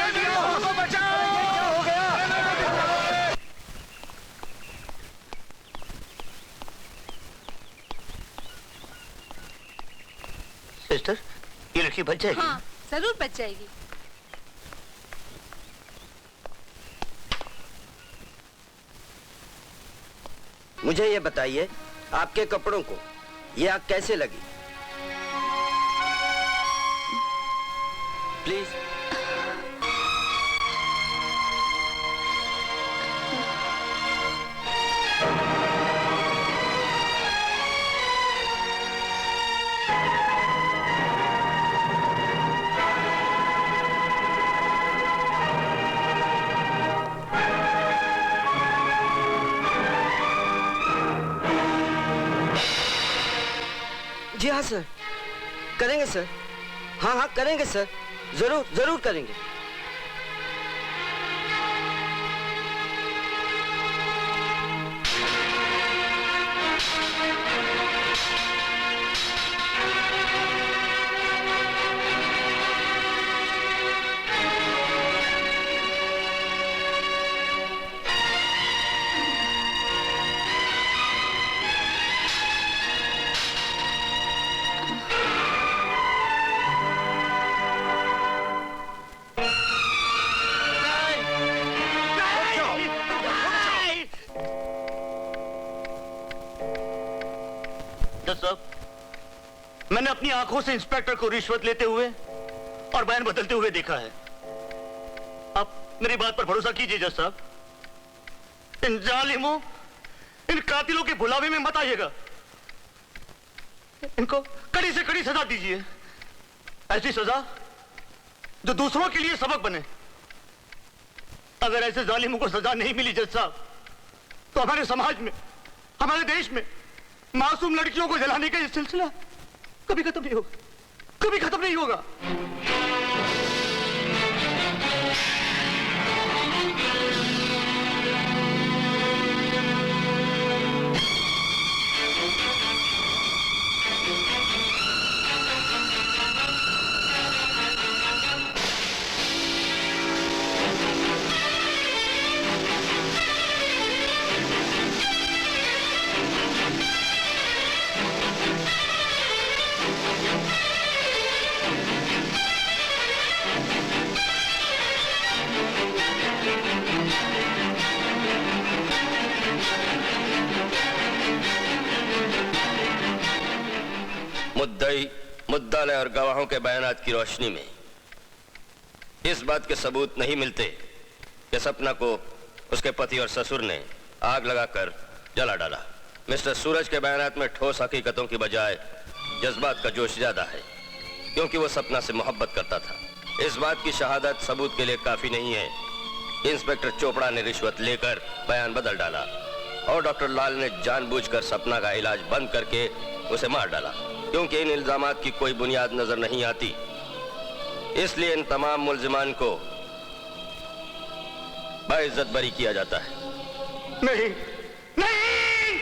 ये लड़की बच जाएगी? हाँ, जरूर बच जाएगी। मुझे ये बताइए, आपके कपड़ों को ये आग कैसे लगी? प्लीज। जी हाँ सर, करेंगे सर। हाँ हाँ करेंगे सर, जरूर जरूर करेंगे। मैंने अपनी आंखों से इंस्पेक्टर को रिश्वत लेते हुए और बयान बदलते हुए देखा है। आप मेरी बात पर भरोसा कीजिए जज साहब। इन जालिमों, इन कातिलों के बुलावे में मत आइएगा। इनको कड़ी से कड़ी सजा दीजिए, ऐसी सजा जो दूसरों के लिए सबक बने। अगर ऐसे जालिमों को सजा नहीं मिली जज साहब, तो हमारे समाज में, हमारे देश में मासूम लड़कियों को जलाने का ये सिलसिला कभी खत्म नहीं होगा, कभी खत्म नहीं होगा। मुद्दाले और गवाहों के बयानात की रोशनी में इस बात के सबूत नहीं मिलते कि सपना को उसके पति और ससुर ने आग लगाकर जला डाला। मिस्टर सूरज के बयानात में ठोस हकीकतों की बजाय जज्बात का जोश ज्यादा है, क्योंकि वो सपना से मोहब्बत करता था। इस बात की शहादत सबूत के लिए काफी नहीं है। इंस्पेक्टर चोपड़ा ने रिश्वत लेकर बयान बदल डाला और डॉक्टर लाल ने जानबूझकर सपना का इलाज बंद करके उसे मार डाला। क्योंकि इन इल्जामात की कोई बुनियाद नजर नहीं आती, इसलिए इन तमाम मुल्जिमान को बाइज्जत बरी किया जाता है। नहीं नहीं,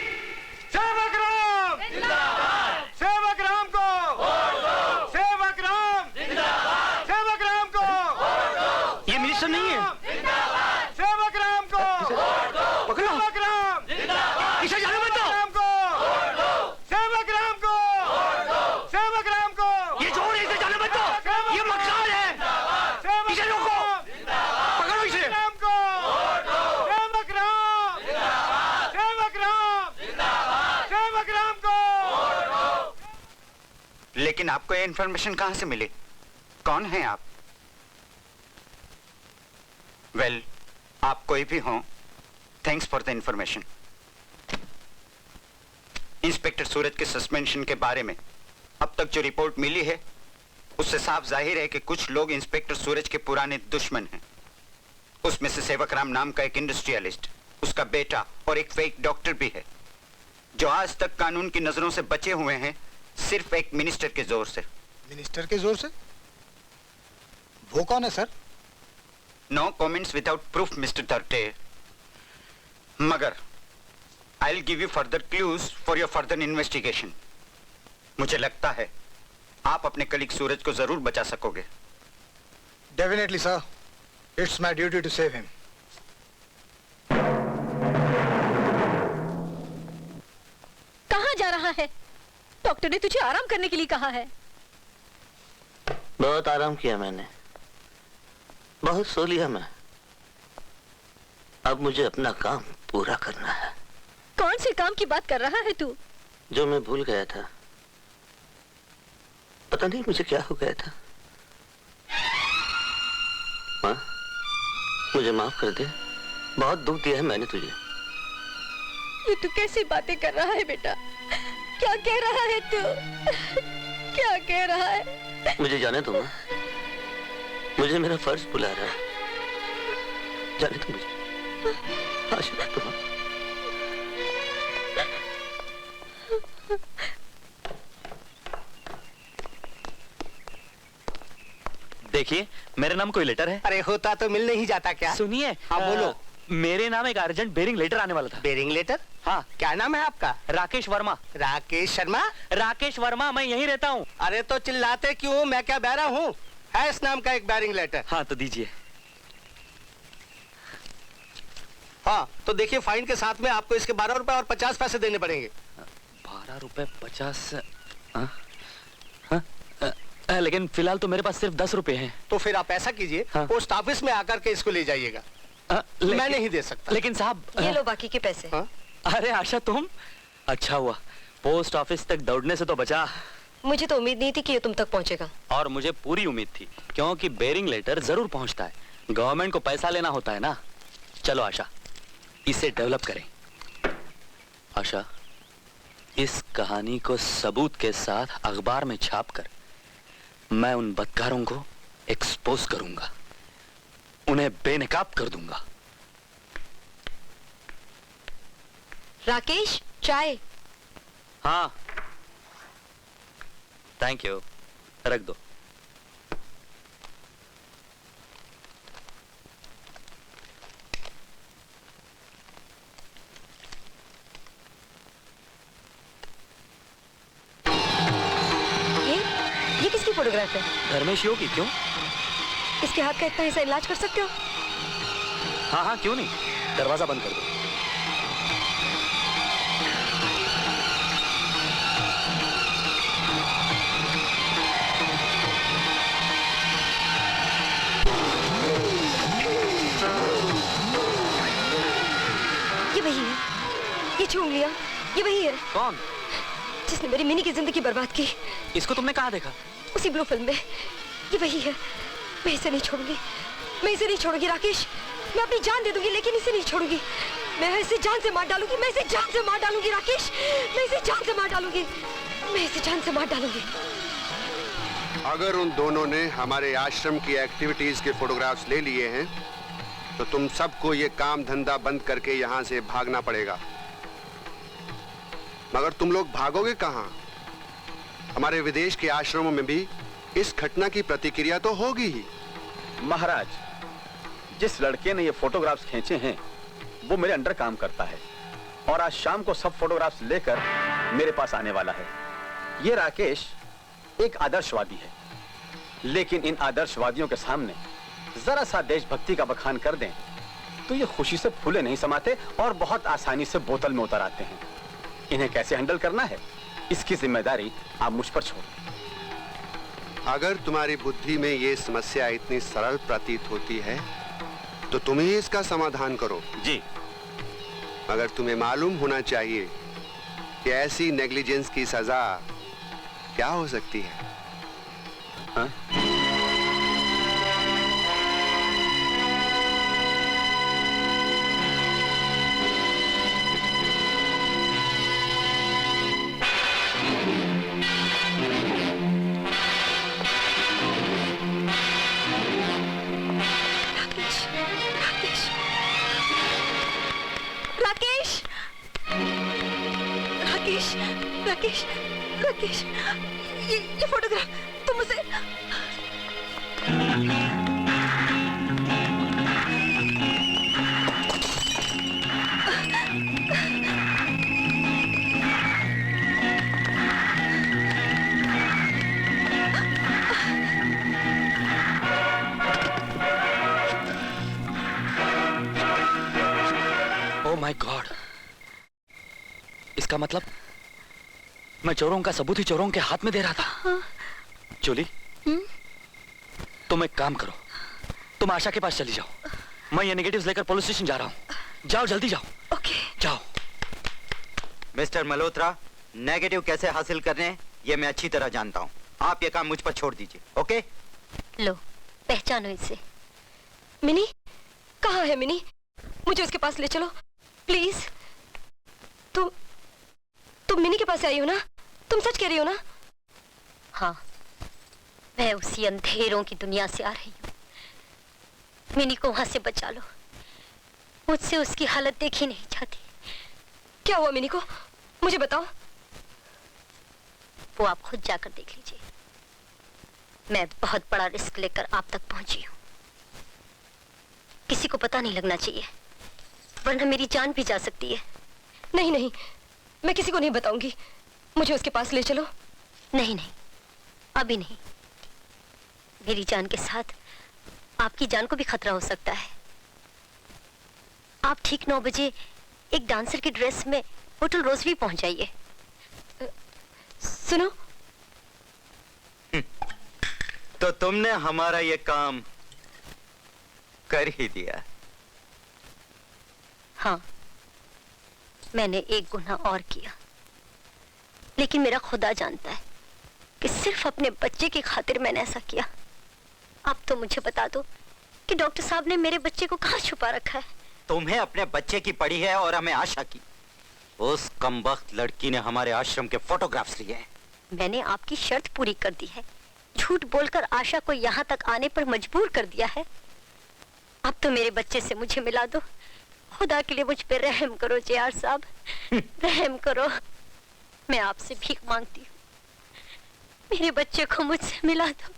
सेवक राम जिंदाबाद, सेवक राम को वोट दो, सेवक राम जिंदाबाद, सेवक राम को वोट दो। ये मिनिस्टर नहीं है। जिंदाबाद, सेवक राम को वोट दो, पकड़ो, सेवक राम जिंदाबाद, इसे जाने मत दो, वोट दो, सेवक राम को वोट दो, सेवक राम को। ये जोर है, इसे जाने मत दो, ये मक्कार है, इसे रोको, पकड़ो इसे। राम को वोट दो, सेवक राम जिंदाबाद, सेवक राम जिंदाबाद, सेवक राम को वोट दो। लेकिन आपको ये इंफॉर्मेशन कहां से मिली? कौन है आप? वेल, आप कोई भी हो, thanks for the information. Inspector Suraj के सस्पेंशन के बारे में अब तक जो रिपोर्ट मिली है, उससे साफ जाहिर है कि कुछ लोग इंस्पेक्टर सूरज के पुराने दुश्मन हैं। उसमें से सेवक राम नाम का एक इंडस्ट्रियलिस्ट, उसका बेटा और एक फेक डॉक्टर भी है, जो आज तक कानून की नजरों से बचे हुए हैं, सिर्फ एक मिनिस्टर के जोर से। मिनिस्टर के जोर से? वो कौन है sir? No comments without proof mister दर्टे, मगर I will give you further clues for your further investigation. मुझे लगता है आप अपने कलीग सूरज को जरूर बचा सकोगे। Definitely sir, it's my duty to save him. कहाँ जा रहा है? डॉक्टर ने तुझे आराम करने के लिए कहा है। बहुत आराम किया मैंने, बहुत सो लिया मैं। अब मुझे अपना काम पूरा करना है। कौन से काम की बात कर रहा है तू? जो मैं भूल गया था, पता नहीं मुझे क्या हो गया था। माँ, मुझे माफ कर दे, बहुत दुख दिया है मैंने तुझे। ये तू कैसी बातें कर रहा है बेटा? क्या कह रहा है तू? क्या कह रहा है? मुझे जाने दो माँ, मुझे मेरा फर्ज बुला रहा है। जाने दो मुझे, आशीर्वाद दो माँ। देखिए, मेरे नाम कोई लेटर है? अरे होता तो मिलने ही जाता क्या? सुनिए, हाँ बोलो। मेरे नाम एक अर्जेंट बेरिंग लेटर आने वाला था। Bearing letter? हाँ। क्या नाम है आपका? राकेश वर्मा। राकेश शर्मा? राकेश वर्मा, मैं यहीं रहता हूँ। अरे तो चिल्लाते क्यों? मैं क्या बहरा हूँ? है इस नाम का एक बेरिंग लेटर। हाँ तो दीजिए। हाँ तो देखिए, फाइन के साथ में आपको इसके 12 रुपए और 50 पैसे देने पड़ेंगे। 12 रुपए 50? लेकिन फिलहाल तो मेरे पास सिर्फ 10 रुपए हैं। तो फिर आप ऐसा कीजिए, पोस्ट ऑफिस में आकर के इसको ले जाइएगा। मैं नहीं दे सकता। लेकिन साहब, ये लो बाकी के पैसे। अरे आशा, तुम? अच्छा हुआ पोस्ट ऑफिस तक दौड़ने से तो बचा। मुझे तो उम्मीद नहीं थी कि ये तुम तक पहुंचेगा। और मुझे पूरी उम्मीद थी, क्योंकि बेरिंग लेटर जरूर पहुंचता है। गवर्नमेंट को पैसा लेना होता है ना। चलो आशा, इसे डेवलप करें। आशा, इस कहानी को सबूत के साथ अखबार में छापकर मैं उन बदकारों को एक्सपोज करूंगा, उन्हें बेनकाब कर दूंगा। राकेश, चाय। हाँ, थैंक यू, रख दो। ये किसकी फोटोग्राफ है? धर्मेश योगी। क्यों? इसके हाथ का इतना हिस्सा इलाज कर सकते हो? हाँ हाँ, क्यों नहीं। दरवाजा बंद कर दो। ये वही है, ये छू लिया, ये वही है। कौन? जिसने मेरी मिनी की जिंदगी बर्बाद की। इसको तुमने कहाँ देखा? उसी ब्लू फिल्म में। ये वही है। मैं इसे नहीं छोड़ूंगी, मैं इसे नहीं छोड़ूंगी राकेश। मैं अपनी जान दे दूंगी, लेकिन इसे नहीं छोड़ूंगी। मैं इसे जान से मार डालूंगी, मैं इसे जान से मार डालूंगी राकेश। मैं इसे जान से मार डालूंगी, मैं इसे जान से मार डालूंगी। अगर उन दोनों ने हमारे आश्रम की एक्टिविटीज के फोटोग्राफ्स ले लिए हैं, तो तुम सबको ये काम धंधा बंद करके यहाँ से भागना पड़ेगा। मगर तुम लोग भागोगे कहाँ? हमारे विदेश के आश्रमों में भी इस घटना की प्रतिक्रिया तो होगी ही। महाराज, जिस लड़के ने ये फोटोग्राफ्स खींचे हैं वो मेरे अंडर काम करता है और आज शाम को सब फोटोग्राफ्स लेकर मेरे पास आने वाला है। ये राकेश एक आदर्शवादी है, लेकिन इन आदर्शवादियों के सामने जरा सा देशभक्ति का बखान कर दें तो ये खुशी से फूले नहीं समाते और बहुत आसानी से बोतल में उतर आते हैं। इन्हें कैसे हैंडल करना है, इसकी जिम्मेदारी आप मुझ पर छोड़। अगर तुम्हारी बुद्धि में ये समस्या इतनी सरल प्रतीत होती है तो तुम ही इसका समाधान करो। जी। मगर तुम्हें मालूम होना चाहिए कि ऐसी नेग्लिजेंस की सजा क्या हो सकती है। हाँ? राकेश, राकेश, ये फोटोग्राफ तुम उसे। ओह माय गॉड, इसका मतलब मैं चोरों का सबूत ही चोरों के हाथ में दे रहा था। जूली, तुम एक काम करो, तुम आशा के पास चली जाओ, मैं ये नेगेटिव्स लेकर पुलिस स्टेशन जा रहा हूँ। जाओ जल्दी जाओ। ओके। जाओ। मिस्टर मल्होत्रा, नेगेटिव कैसे हासिल करने हैं ये मैं अच्छी तरह जानता हूँ। आप ये काम मुझ पर छोड़ दीजिए। ओके? लो, पहचानो इसे। मिनी, कहाँ है मिनी? मुझे उसके पास ले चलो प्लीज। तुम मिनी के पास आई हो ना? तुम सच कह रही हो ना? हाँ, मैं उसी अंधेरों की दुनिया से आ रही हूँ। मिनी को वहां से बचा लो, मुझसे उसकी हालत देखी नहीं जाती। क्या हुआ मिनी को? मुझे बताओ। वो आप खुद जाकर देख लीजिए। मैं बहुत बड़ा रिस्क लेकर आप तक पहुंची हूँ। किसी को पता नहीं लगना चाहिए, वरना मेरी जान भी जा सकती है। नहीं नहीं, मैं किसी को नहीं बताऊंगी। मुझे उसके पास ले चलो। नहीं नहीं, अभी नहीं। मेरी जान के साथ आपकी जान को भी खतरा हो सकता है। आप ठीक 9 बजे एक डांसर की ड्रेस में होटल रोजवी पहुंच जाइए। सुनो, तो तुमने हमारा ये काम कर ही दिया। हाँ, मैंने एक गुनाह और किया, लेकिन मेरा खुदा जानता है कि सिर्फ अपने बच्चे की खातिर मैंने ऐसा किया। अब तो मुझे बता दो कि डॉक्टर साहब ने मेरे बच्चे को कहाँ छुपा रखा है? तुम्हें अपने बच्चे की पड़ी है और हमें आशा की। उस कमबख्त लड़की ने हमारे आश्रम के फोटोग्राफ्स लिए हैं। मैंने आपकी शर्त पूरी कर दी है। झूठ बोलकर आशा को यहाँ तक आने पर मजबूर कर दिया है। अब तो मेरे बच्चे से मुझे मिला दो। खुदा के लिए मुझ पे रहम करो जेआर साहब, रहम करो। मैं आपसे भीख मांगती हूँ, मेरे बच्चे को मुझसे मिला दो।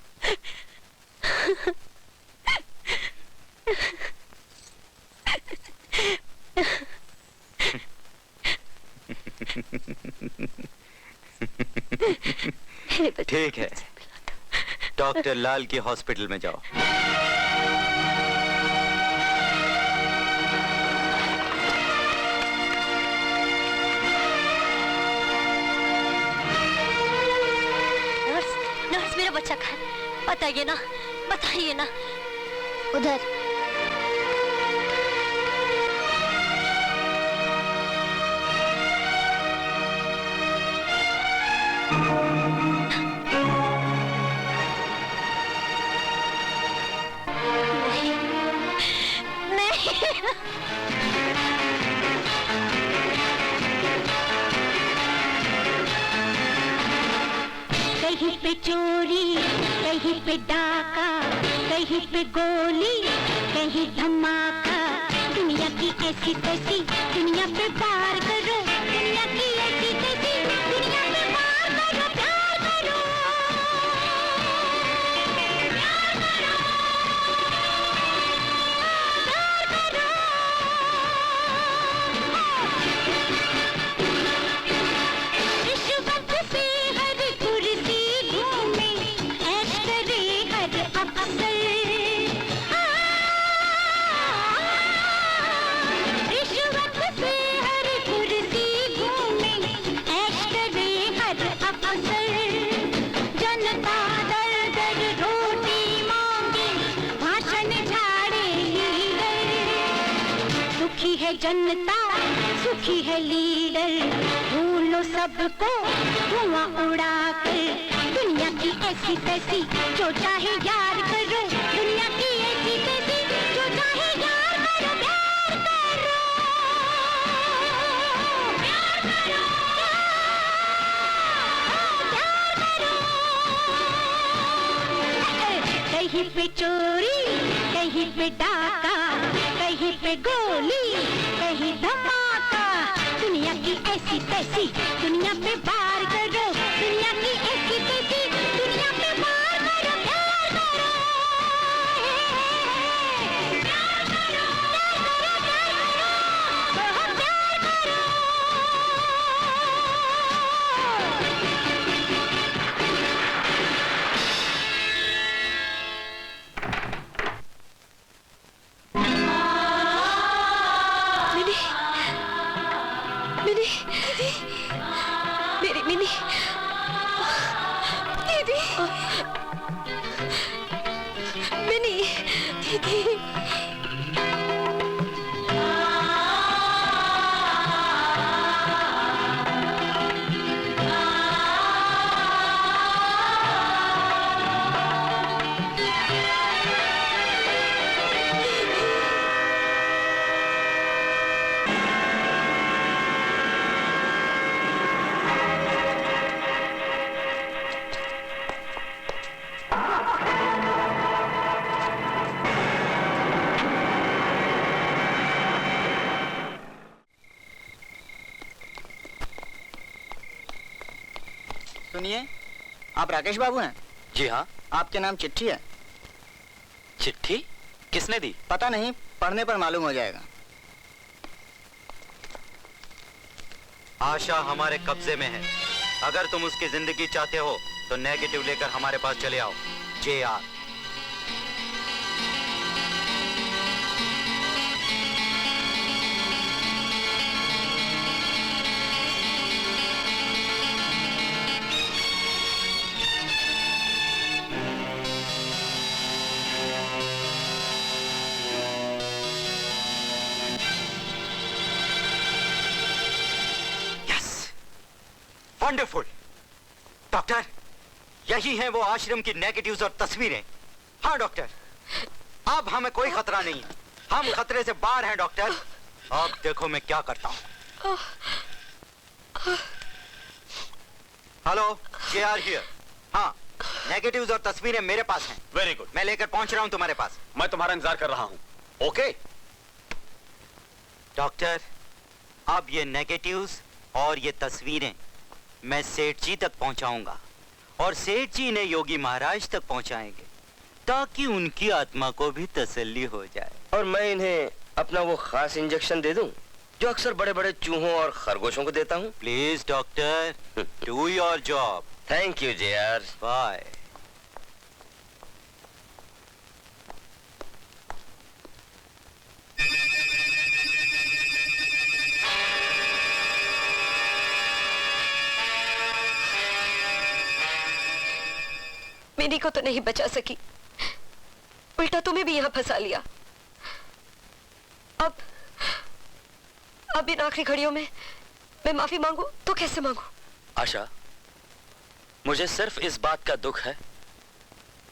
ठीक है, डॉक्टर लाल की हॉस्पिटल में जाओ। नर्स, नर्स, मेरा बच्चा कहाँ है? बताइए ना, बताइए ना। उधर। कहीं पे चोरी, कहीं पे डाका, कहीं पे गोली, कहीं धमाका। दुनिया की ऐसी तैसी दुनिया पे वार करो, दुनिया की ऐसी तैसी दुनिया पे वार करो, प्यार करो, प्यार करो, प्यार करो। रिश्वत से हर कुर्सी घूमे, ऐश करे हर अफसर। रिश्वत से हर कुर्सी घूमे, ऐश करे हर अफसर। जनता दर दर रोटी मांगे, भाषण झाड़े लीडर। सुखी है जनता, सुखी है लीडर। भूलो सबको धुआं उड़ा कर, दुनिया की ऐसी तैसी जो चाहे यार करो, दुनिया की ऐसी तैसी जो चाहे यार करो, प्यार करो, प्यार करो, प्यार करो। कहीं पे चोरी, कहीं पे डाका, कहीं पे गोली, कहीं धमाका। दुनिया की ऐसी तैसी दुनिया पे वार करो, दुनिया की ऐसी तैसी दुनिया पे वार करो, प्यार करो, प्यार करो, प्यार करो, प्यार करो, बहुत प्यार करो। मिनी, मिनी, मेरी मिनी दीदी। सुनिए, आप राकेश बाबू हैं? जी हाँ। आपके नाम चिट्ठी है। चिट्ठी किसने दी? पता नहीं, पढ़ने पर मालूम हो जाएगा। आशा हमारे कब्जे में है। अगर तुम उसकी जिंदगी चाहते हो तो नेगेटिव लेकर हमारे पास चले आओ। JR। वंडरफुल डॉक्टर, यही हैं वो आश्रम की नेगेटिव्स और तस्वीरें। हाँ डॉक्टर, अब हमें कोई खतरा नहीं है, हम खतरे से बाहर हैं डॉक्टर। अब देखो मैं क्या करता हूँ। Hello, JR here. हाँ, नेगेटिव्स और तस्वीरें मेरे पास हैं। वेरी गुड, मैं लेकर पहुंच रहा हूं तुम्हारे पास। मैं तुम्हारा इंतजार कर रहा हूँ। ओके डॉक्टर, अब ये नेगेटिव्स और ये तस्वीरें मैं सेठ जी तक पहुंचाऊंगा और सेठ जी ने योगी महाराज तक पहुंचाएंगे ताकि उनकी आत्मा को भी तसल्ली हो जाए। और मैं इन्हें अपना वो खास इंजेक्शन दे दूं जो अक्सर बड़े बड़े चूहों और खरगोशों को देता हूं। Please doctor, do your job. Thank you JR। Bye. Mini को तो नहीं बचा सकी, उल्टा तुम्हें भी यहाँ फंसा लिया। अब इन आखिरी घड़ियों में मैं माफी मांगू तो कैसे मांगू? आशा, मुझे सिर्फ इस बात का दुख है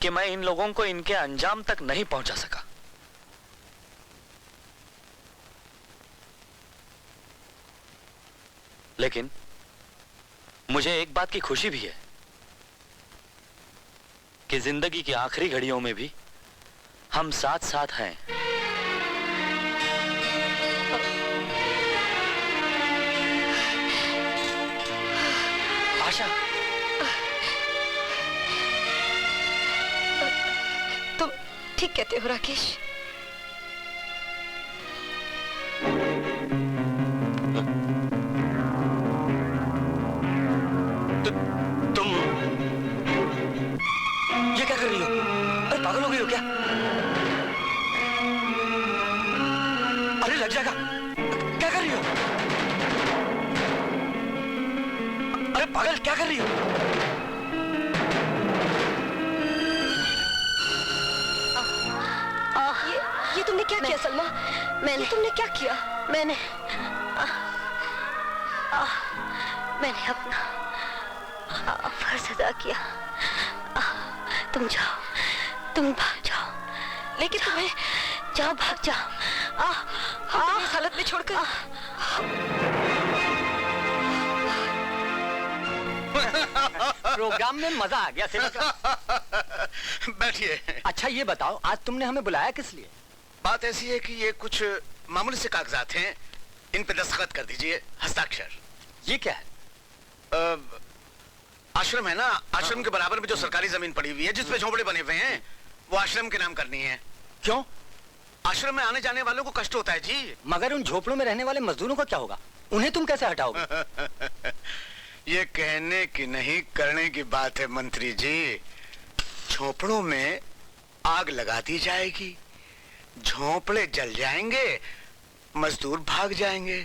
कि मैं इन लोगों को इनके अंजाम तक नहीं पहुंचा सका। लेकिन मुझे एक बात की खुशी भी है कि जिंदगी की आखिरी घड़ियों में भी हम साथ साथ हैं। आशा, तुम ठीक कहते हो राकेश। तुम ये क्या कर रही हो? अरे पागल हो गई हो क्या? अरे लग जाएगा, क्या कर रही हो? अरे पागल, क्या कर रही हो? ये तुमने क्या किया सलमा? तुमने क्या किया? मैंने अपना फर्ज अदा किया। तुम जाओ, तुम भाग जाओ। लेकिन तुम्हें जाओ, भाग जाओ। हम इस हालत में छोड़कर प्रोग्राम में मजा आ गया सेठ साहब। बैठिए। अच्छा ये बताओ, आज तुमने हमें बुलाया किस लिए? बात ऐसी है कि ये कुछ मामूली से कागजात हैं, इन पे दस्तखत कर दीजिए, हस्ताक्षर। ये क्या है? आश्रम है ना, आश्रम के बराबर में जो सरकारी जमीन पड़ी हुई है जिसपे झोंपड़े बने हुए हैं, वो आश्रम के नाम करनी है। क्यों? आश्रम में आने जाने वालों को कष्ट होता है जी। मगर उन झोपड़ों में रहने वाले मजदूरों का क्या होगा? उन्हें तुम कैसे हटाओगे? ये कहने की नहीं, करने की बात है मंत्री जी। झोपड़ों में आग लगा दी जाएगी, झोंपड़े जल जाएंगे, मजदूर भाग जाएंगे।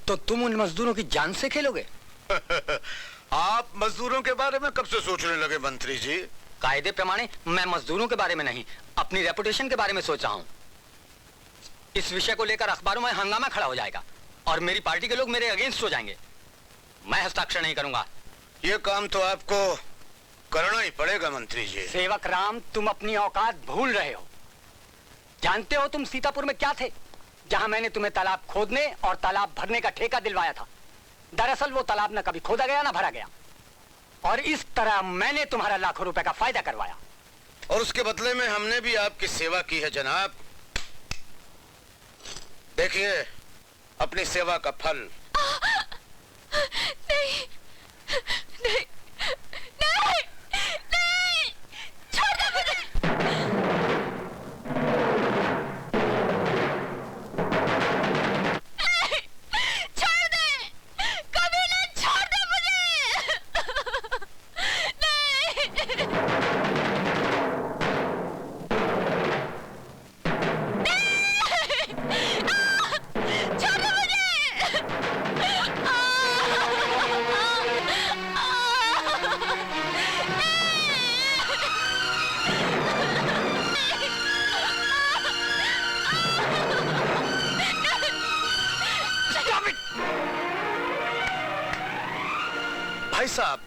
तो तुम उन मजदूरों की जान से खेलोगे? आप मजदूरों के बारे में कब से सोचने लगे मंत्री जी? कायदे प्रमाणे मैं मजदूरों के बारे में नहीं, अपनी रेपुटेशन के बारे में सोच रहा हूँ। इस विषय को लेकर अखबारों में हंगामा खड़ा हो जाएगा और मेरी पार्टी के लोग मेरे अगेंस्ट हो जाएंगे। मैं हस्ताक्षर नहीं करूंगा। ये काम तो आपको करना ही पड़ेगा मंत्री जी। सेवक राम, तुम अपनी औकात भूल रहे हो। जानते हो तुम सीतापुर में क्या थे, जहां मैंने तुम्हें तालाब खोदने और तालाब भरने का ठेका दिलवाया था। दरअसल वो तालाब न कभी खोदा गया ना भरा गया, और इस तरह मैंने तुम्हारा लाखों रुपए का फायदा करवाया। और उसके बदले में हमने भी आपकी सेवा की है जनाब। देखिए अपनी सेवा का फल। नहीं, नहीं, नहीं, नहीं, छोड़ दो मुझे। नहीं, छोड़ दे, कभी ना छोड़ दे मुझे। नहीं, छोड़ दो मुझे। भाई साहब,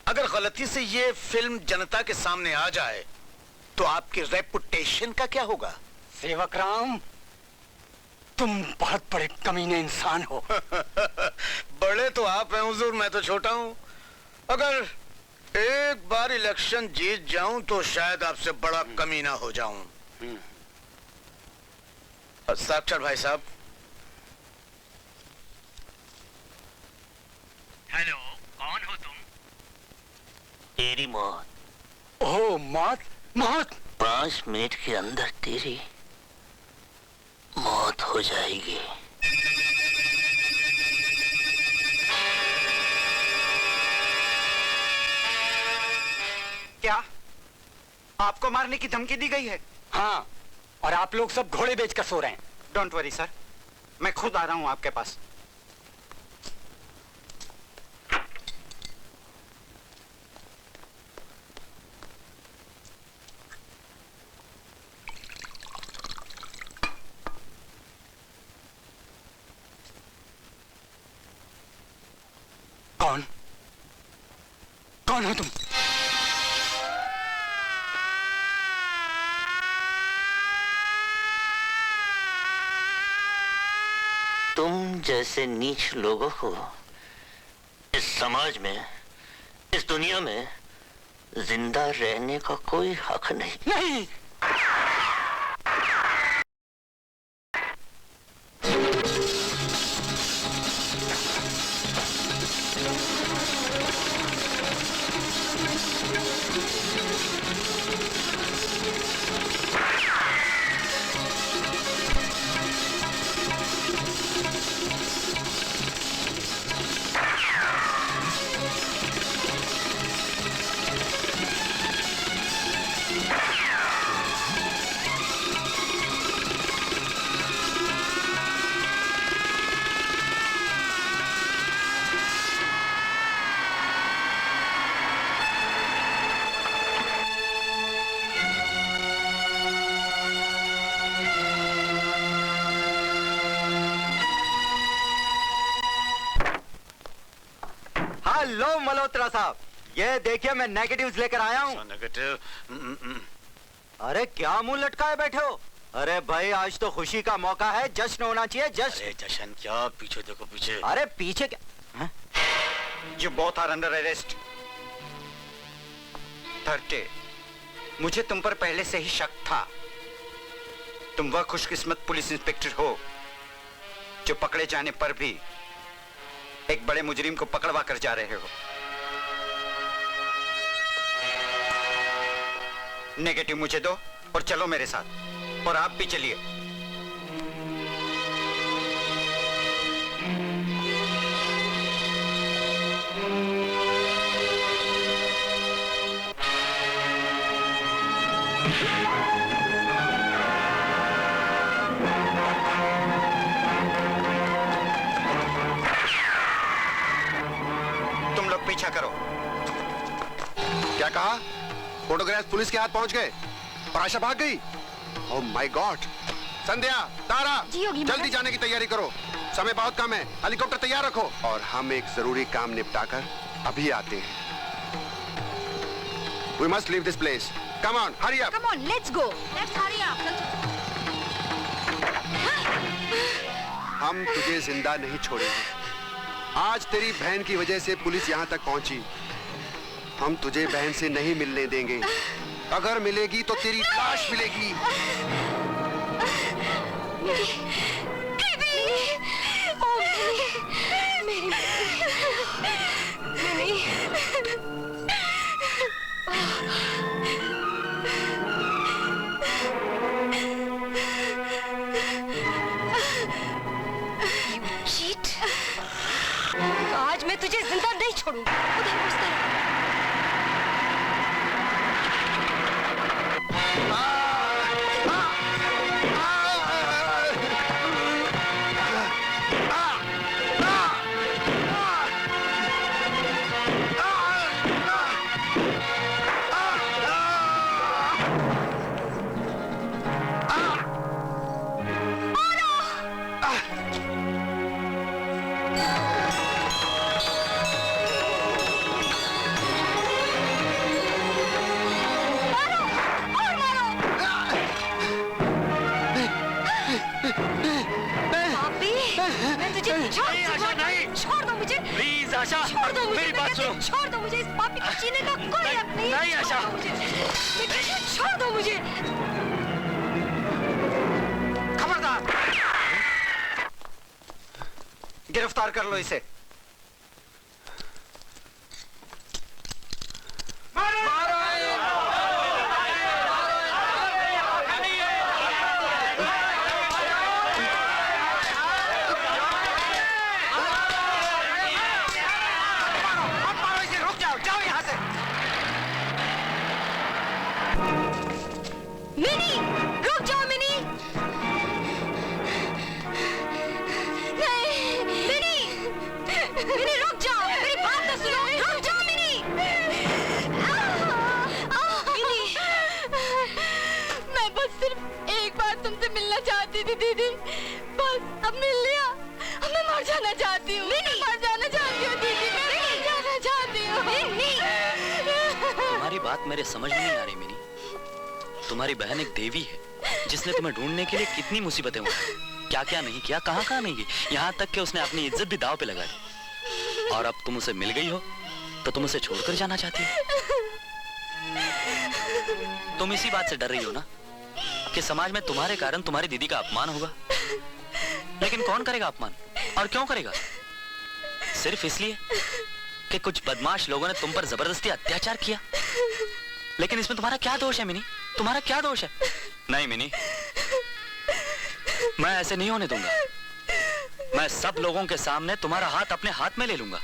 अगर गलती से ये फिल्म जनता के सामने आ जाए तो आपकी रेपुटेशन का क्या होगा? सेवक राम, तुम बहुत बड़े कमीने इंसान हो। बड़े तो आप हैं हुजूर, मैं तो छोटा हूं। अगर एक बार इलेक्शन जीत जाऊं तो शायद आपसे बड़ा कमीना हो जाऊं। साक्षर भाई साहब। हेलो, कौन हो तुम? तेरी मौत। ओह, मौत? मौत? 5 मिनट के अंदर तेरी मौत हो जाएगी। क्या आपको मारने की धमकी दी गई है? हाँ, और आप लोग सब घोड़े बेचकर सो रहे हैं। डोंट वरी सर, मैं खुद आ रहा हूं आपके पास। कौन? कौन हो तुम? तुम जैसे नीच लोगों को इस समाज में, इस दुनिया में जिंदा रहने का कोई हक नहीं। नहीं! हेलो मल्होत्रा साहब, ये देखिए मैं नेगेटिव्स लेकर आया हूँ। नेगेटिव? अरे क्या मुंह लटकाए बैठे हो? अरे भाई, आज तो खुशी का मौका है, जश्न होना चाहिए, जश्न। अरे जश्न क्या? पीछे देखो पीछे। अरे पीछे क्या? You both are under arrest. थर्टे, मुझे तुम पर पहले से ही शक था। तुम वह खुशकिस्मत पुलिस इंस्पेक्टर हो जो पकड़े जाने पर भी एक बड़े मुजरिम को पकड़वा कर जा रहे हो। नेगेटिव मुझे दो और चलो मेरे साथ, और आप भी चलिए। पीछा करो। क्या कहा? फोटोग्राफ पुलिस के हाथ पहुंच गए और आशा भाग गई? Oh my God. संध्या, तारा, जल्दी जाने की तैयारी करो, समय बहुत कम है। हेलीकॉप्टर तैयार रखो और हम एक जरूरी काम निपटाकर अभी आते हैं। We must leave this place. Come on, hurry up. Come on, let's go. Let's hurry up. हम तुझे जिंदा नहीं छोड़ेंगे। आज तेरी बहन की वजह से पुलिस यहाँ तक पहुंची। हम तुझे बहन से नहीं मिलने देंगे। अगर मिलेगी तो तेरी लाश मिलेगी। आज मैं तुझे जिंदा नहीं छोड़ूंगी। उधर उस तरफ। छोड़ दो मुझे, प्लीज आशा, छोड़ दो मुझे, मेरी बात सुनो। छोड़ दो मुझे, इस पापी को जीने का कोई हक नहीं। नहीं आशा, छोड़ दो मुझे। खबरदार, गिरफ्तार कर लो इसे। मिनी, रुक जाओ मिनी। नहीं, मिनी, मिनी रुक जाओ, मेरी बात तो सुनो, रुक जाओ मिनी। मिनी, मैं बस सिर्फ एक बार तुमसे मिलना चाहती थी दीदी, बस अब मिल लिया। अब मैं मर जाना चाहती हूँ, मर जाना चाहती हूँ दीदी, मैं मर जाना चाहती हूँ। तुम्हारी बात मेरे समझ में नहीं आ रही मिनी। तुम्हारी बहन एक देवी है जिसने तुम्हें ढूंढने के लिए कितनी मुसीबतें उठाई, क्या क्या नहीं किया, कहाँ कहाँ नहीं गई, यहाँ तक कि उसने अपनी इज्जत भी दांव पे लगा दी। और अब तुम उसे मिल गई हो तो तुम उसे छोड़कर जाना चाहती हो। तुम इसी बात से डर रही हो ना कि समाज में तुम्हारे कारण तुम्हारी दीदी का अपमान होगा। लेकिन कौन करेगा अपमान और क्यों करेगा? सिर्फ इसलिए कि कुछ बदमाश लोगों ने तुम पर जबरदस्ती अत्याचार किया। लेकिन इसमें तुम्हारा क्या दोष है मिनी? तुम्हारा क्या दोष है? नहीं मिनी, मैं ऐसे नहीं होने दूंगा। मैं सब लोगों के सामने तुम्हारा हाथ अपने हाथ में ले लूंगा।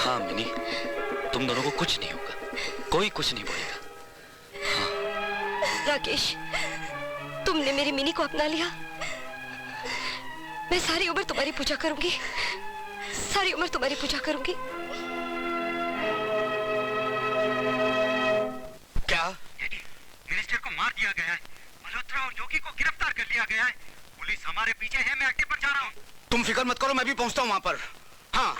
हाँ मिनी, तुम दोनों को कुछ नहीं होगा, कोई कुछ नहीं बोलेगा। हाँ। राकेश, तुमने मेरी मिनी को अपना लिया। मैं सारी उम्र तुम्हारी पूजा करूंगी, सारी उम्र तुम्हारी पूजा करूंगी। क्या मिनिस्टर को मार दिया गया है? मल्होत्रा और योगी को गिरफ्तार कर लिया गया है। पुलिस हमारे पीछे है, मैं अड्डे पर जा रहा हूँ। तुम फिक्र मत करो, मैं भी पहुंचता हूँ वहां पर। हाँ।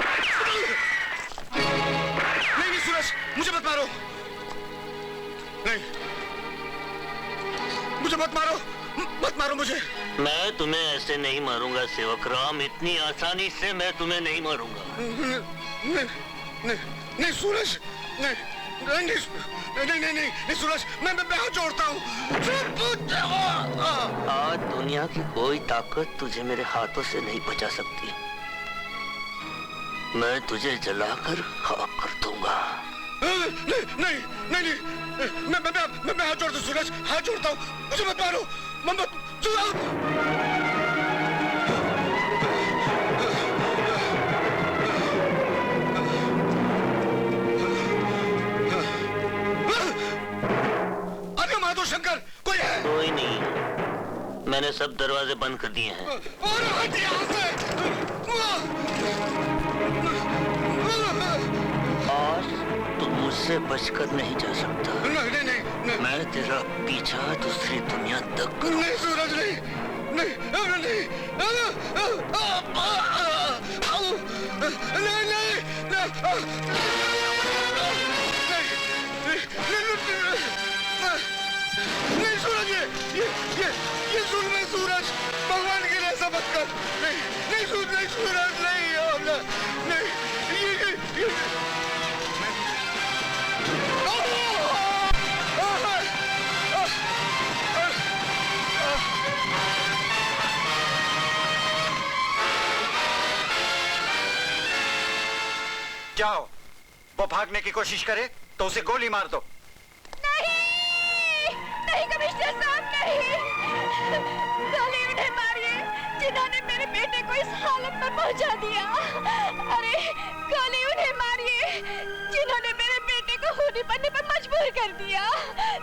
नहीं सूरज, मुझे मत मारो। नहीं, मुझे मत मारो, मत मारो मुझे। मैं तुम्हें ऐसे नहीं मारूंगा सेवक राम, इतनी आसानी से मैं तुम्हें नहीं मारूंगा। नहीं सूरज, नहीं सूरज, मैं हाथ जोड़ता हूँ। आज दुनिया की कोई ताकत तुझे मेरे हाथों से नहीं बचा सकती। मैं तुझे जलाकर खाक कर दूंगा। नहीं, मैं हाथ जोड़ता हूँ सूरज, हाथ जोड़ता हूँ, मुझे मत मारो, अरे माधव शंकर, कोई है? कोई नहीं, मैंने सब दरवाजे बंद कर दिए हैं। और हट यहाँ से। आज तू मुझसे बचकर नहीं जा सकता। नहीं नहीं नहीं, मैं तेरा पीछा दूसरी दुनिया तक करूं। नहीं सूरज नहीं नहीं नहीं नहीं सूरज, ये जुल्म है सूरज, भगवान के लिए ऐसा मत कर। नहीं नहीं सूरज, नहीं सूरज, नहीं नहीं ये जाओ, वो भागने की कोशिश करे तो उसे गोली मार दो। नहीं कमिश्नर साहब, नहीं। गोली उन्हें मारिए जिन्होंने मेरे बेटे को इस हालत में पहुंचा दिया। अरे गोली उन्हें मारिए जिन्होंने मेरे बेटे को खूनी बनने पर मजबूर कर दिया।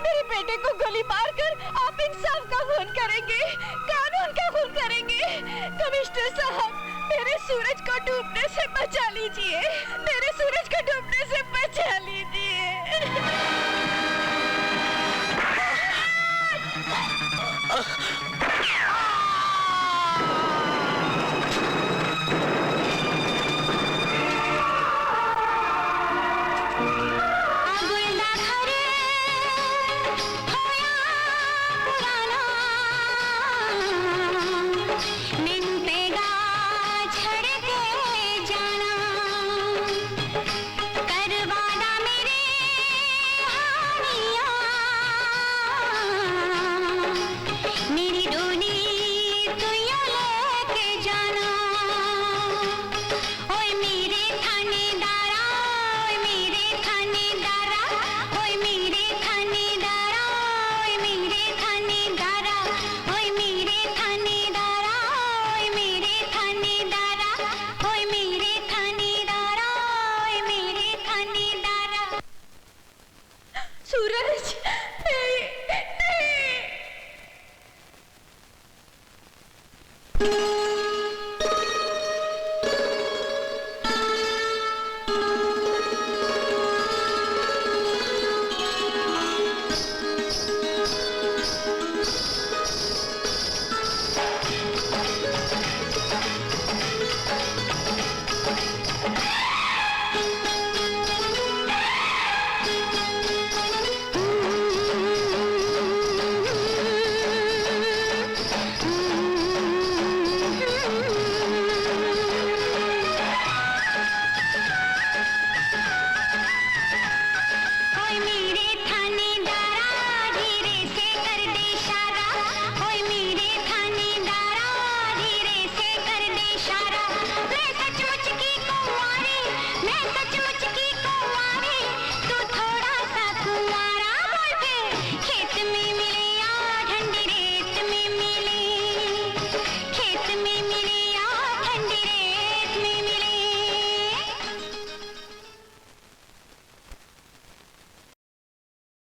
मेरे बेटे को गोली मारकर आप इंसाफ का खून करेंगे, कानून का खून करेंगे। कमिश्नर साहब, मेरे सूरज को डूबने से बचा लीजिए। मेरे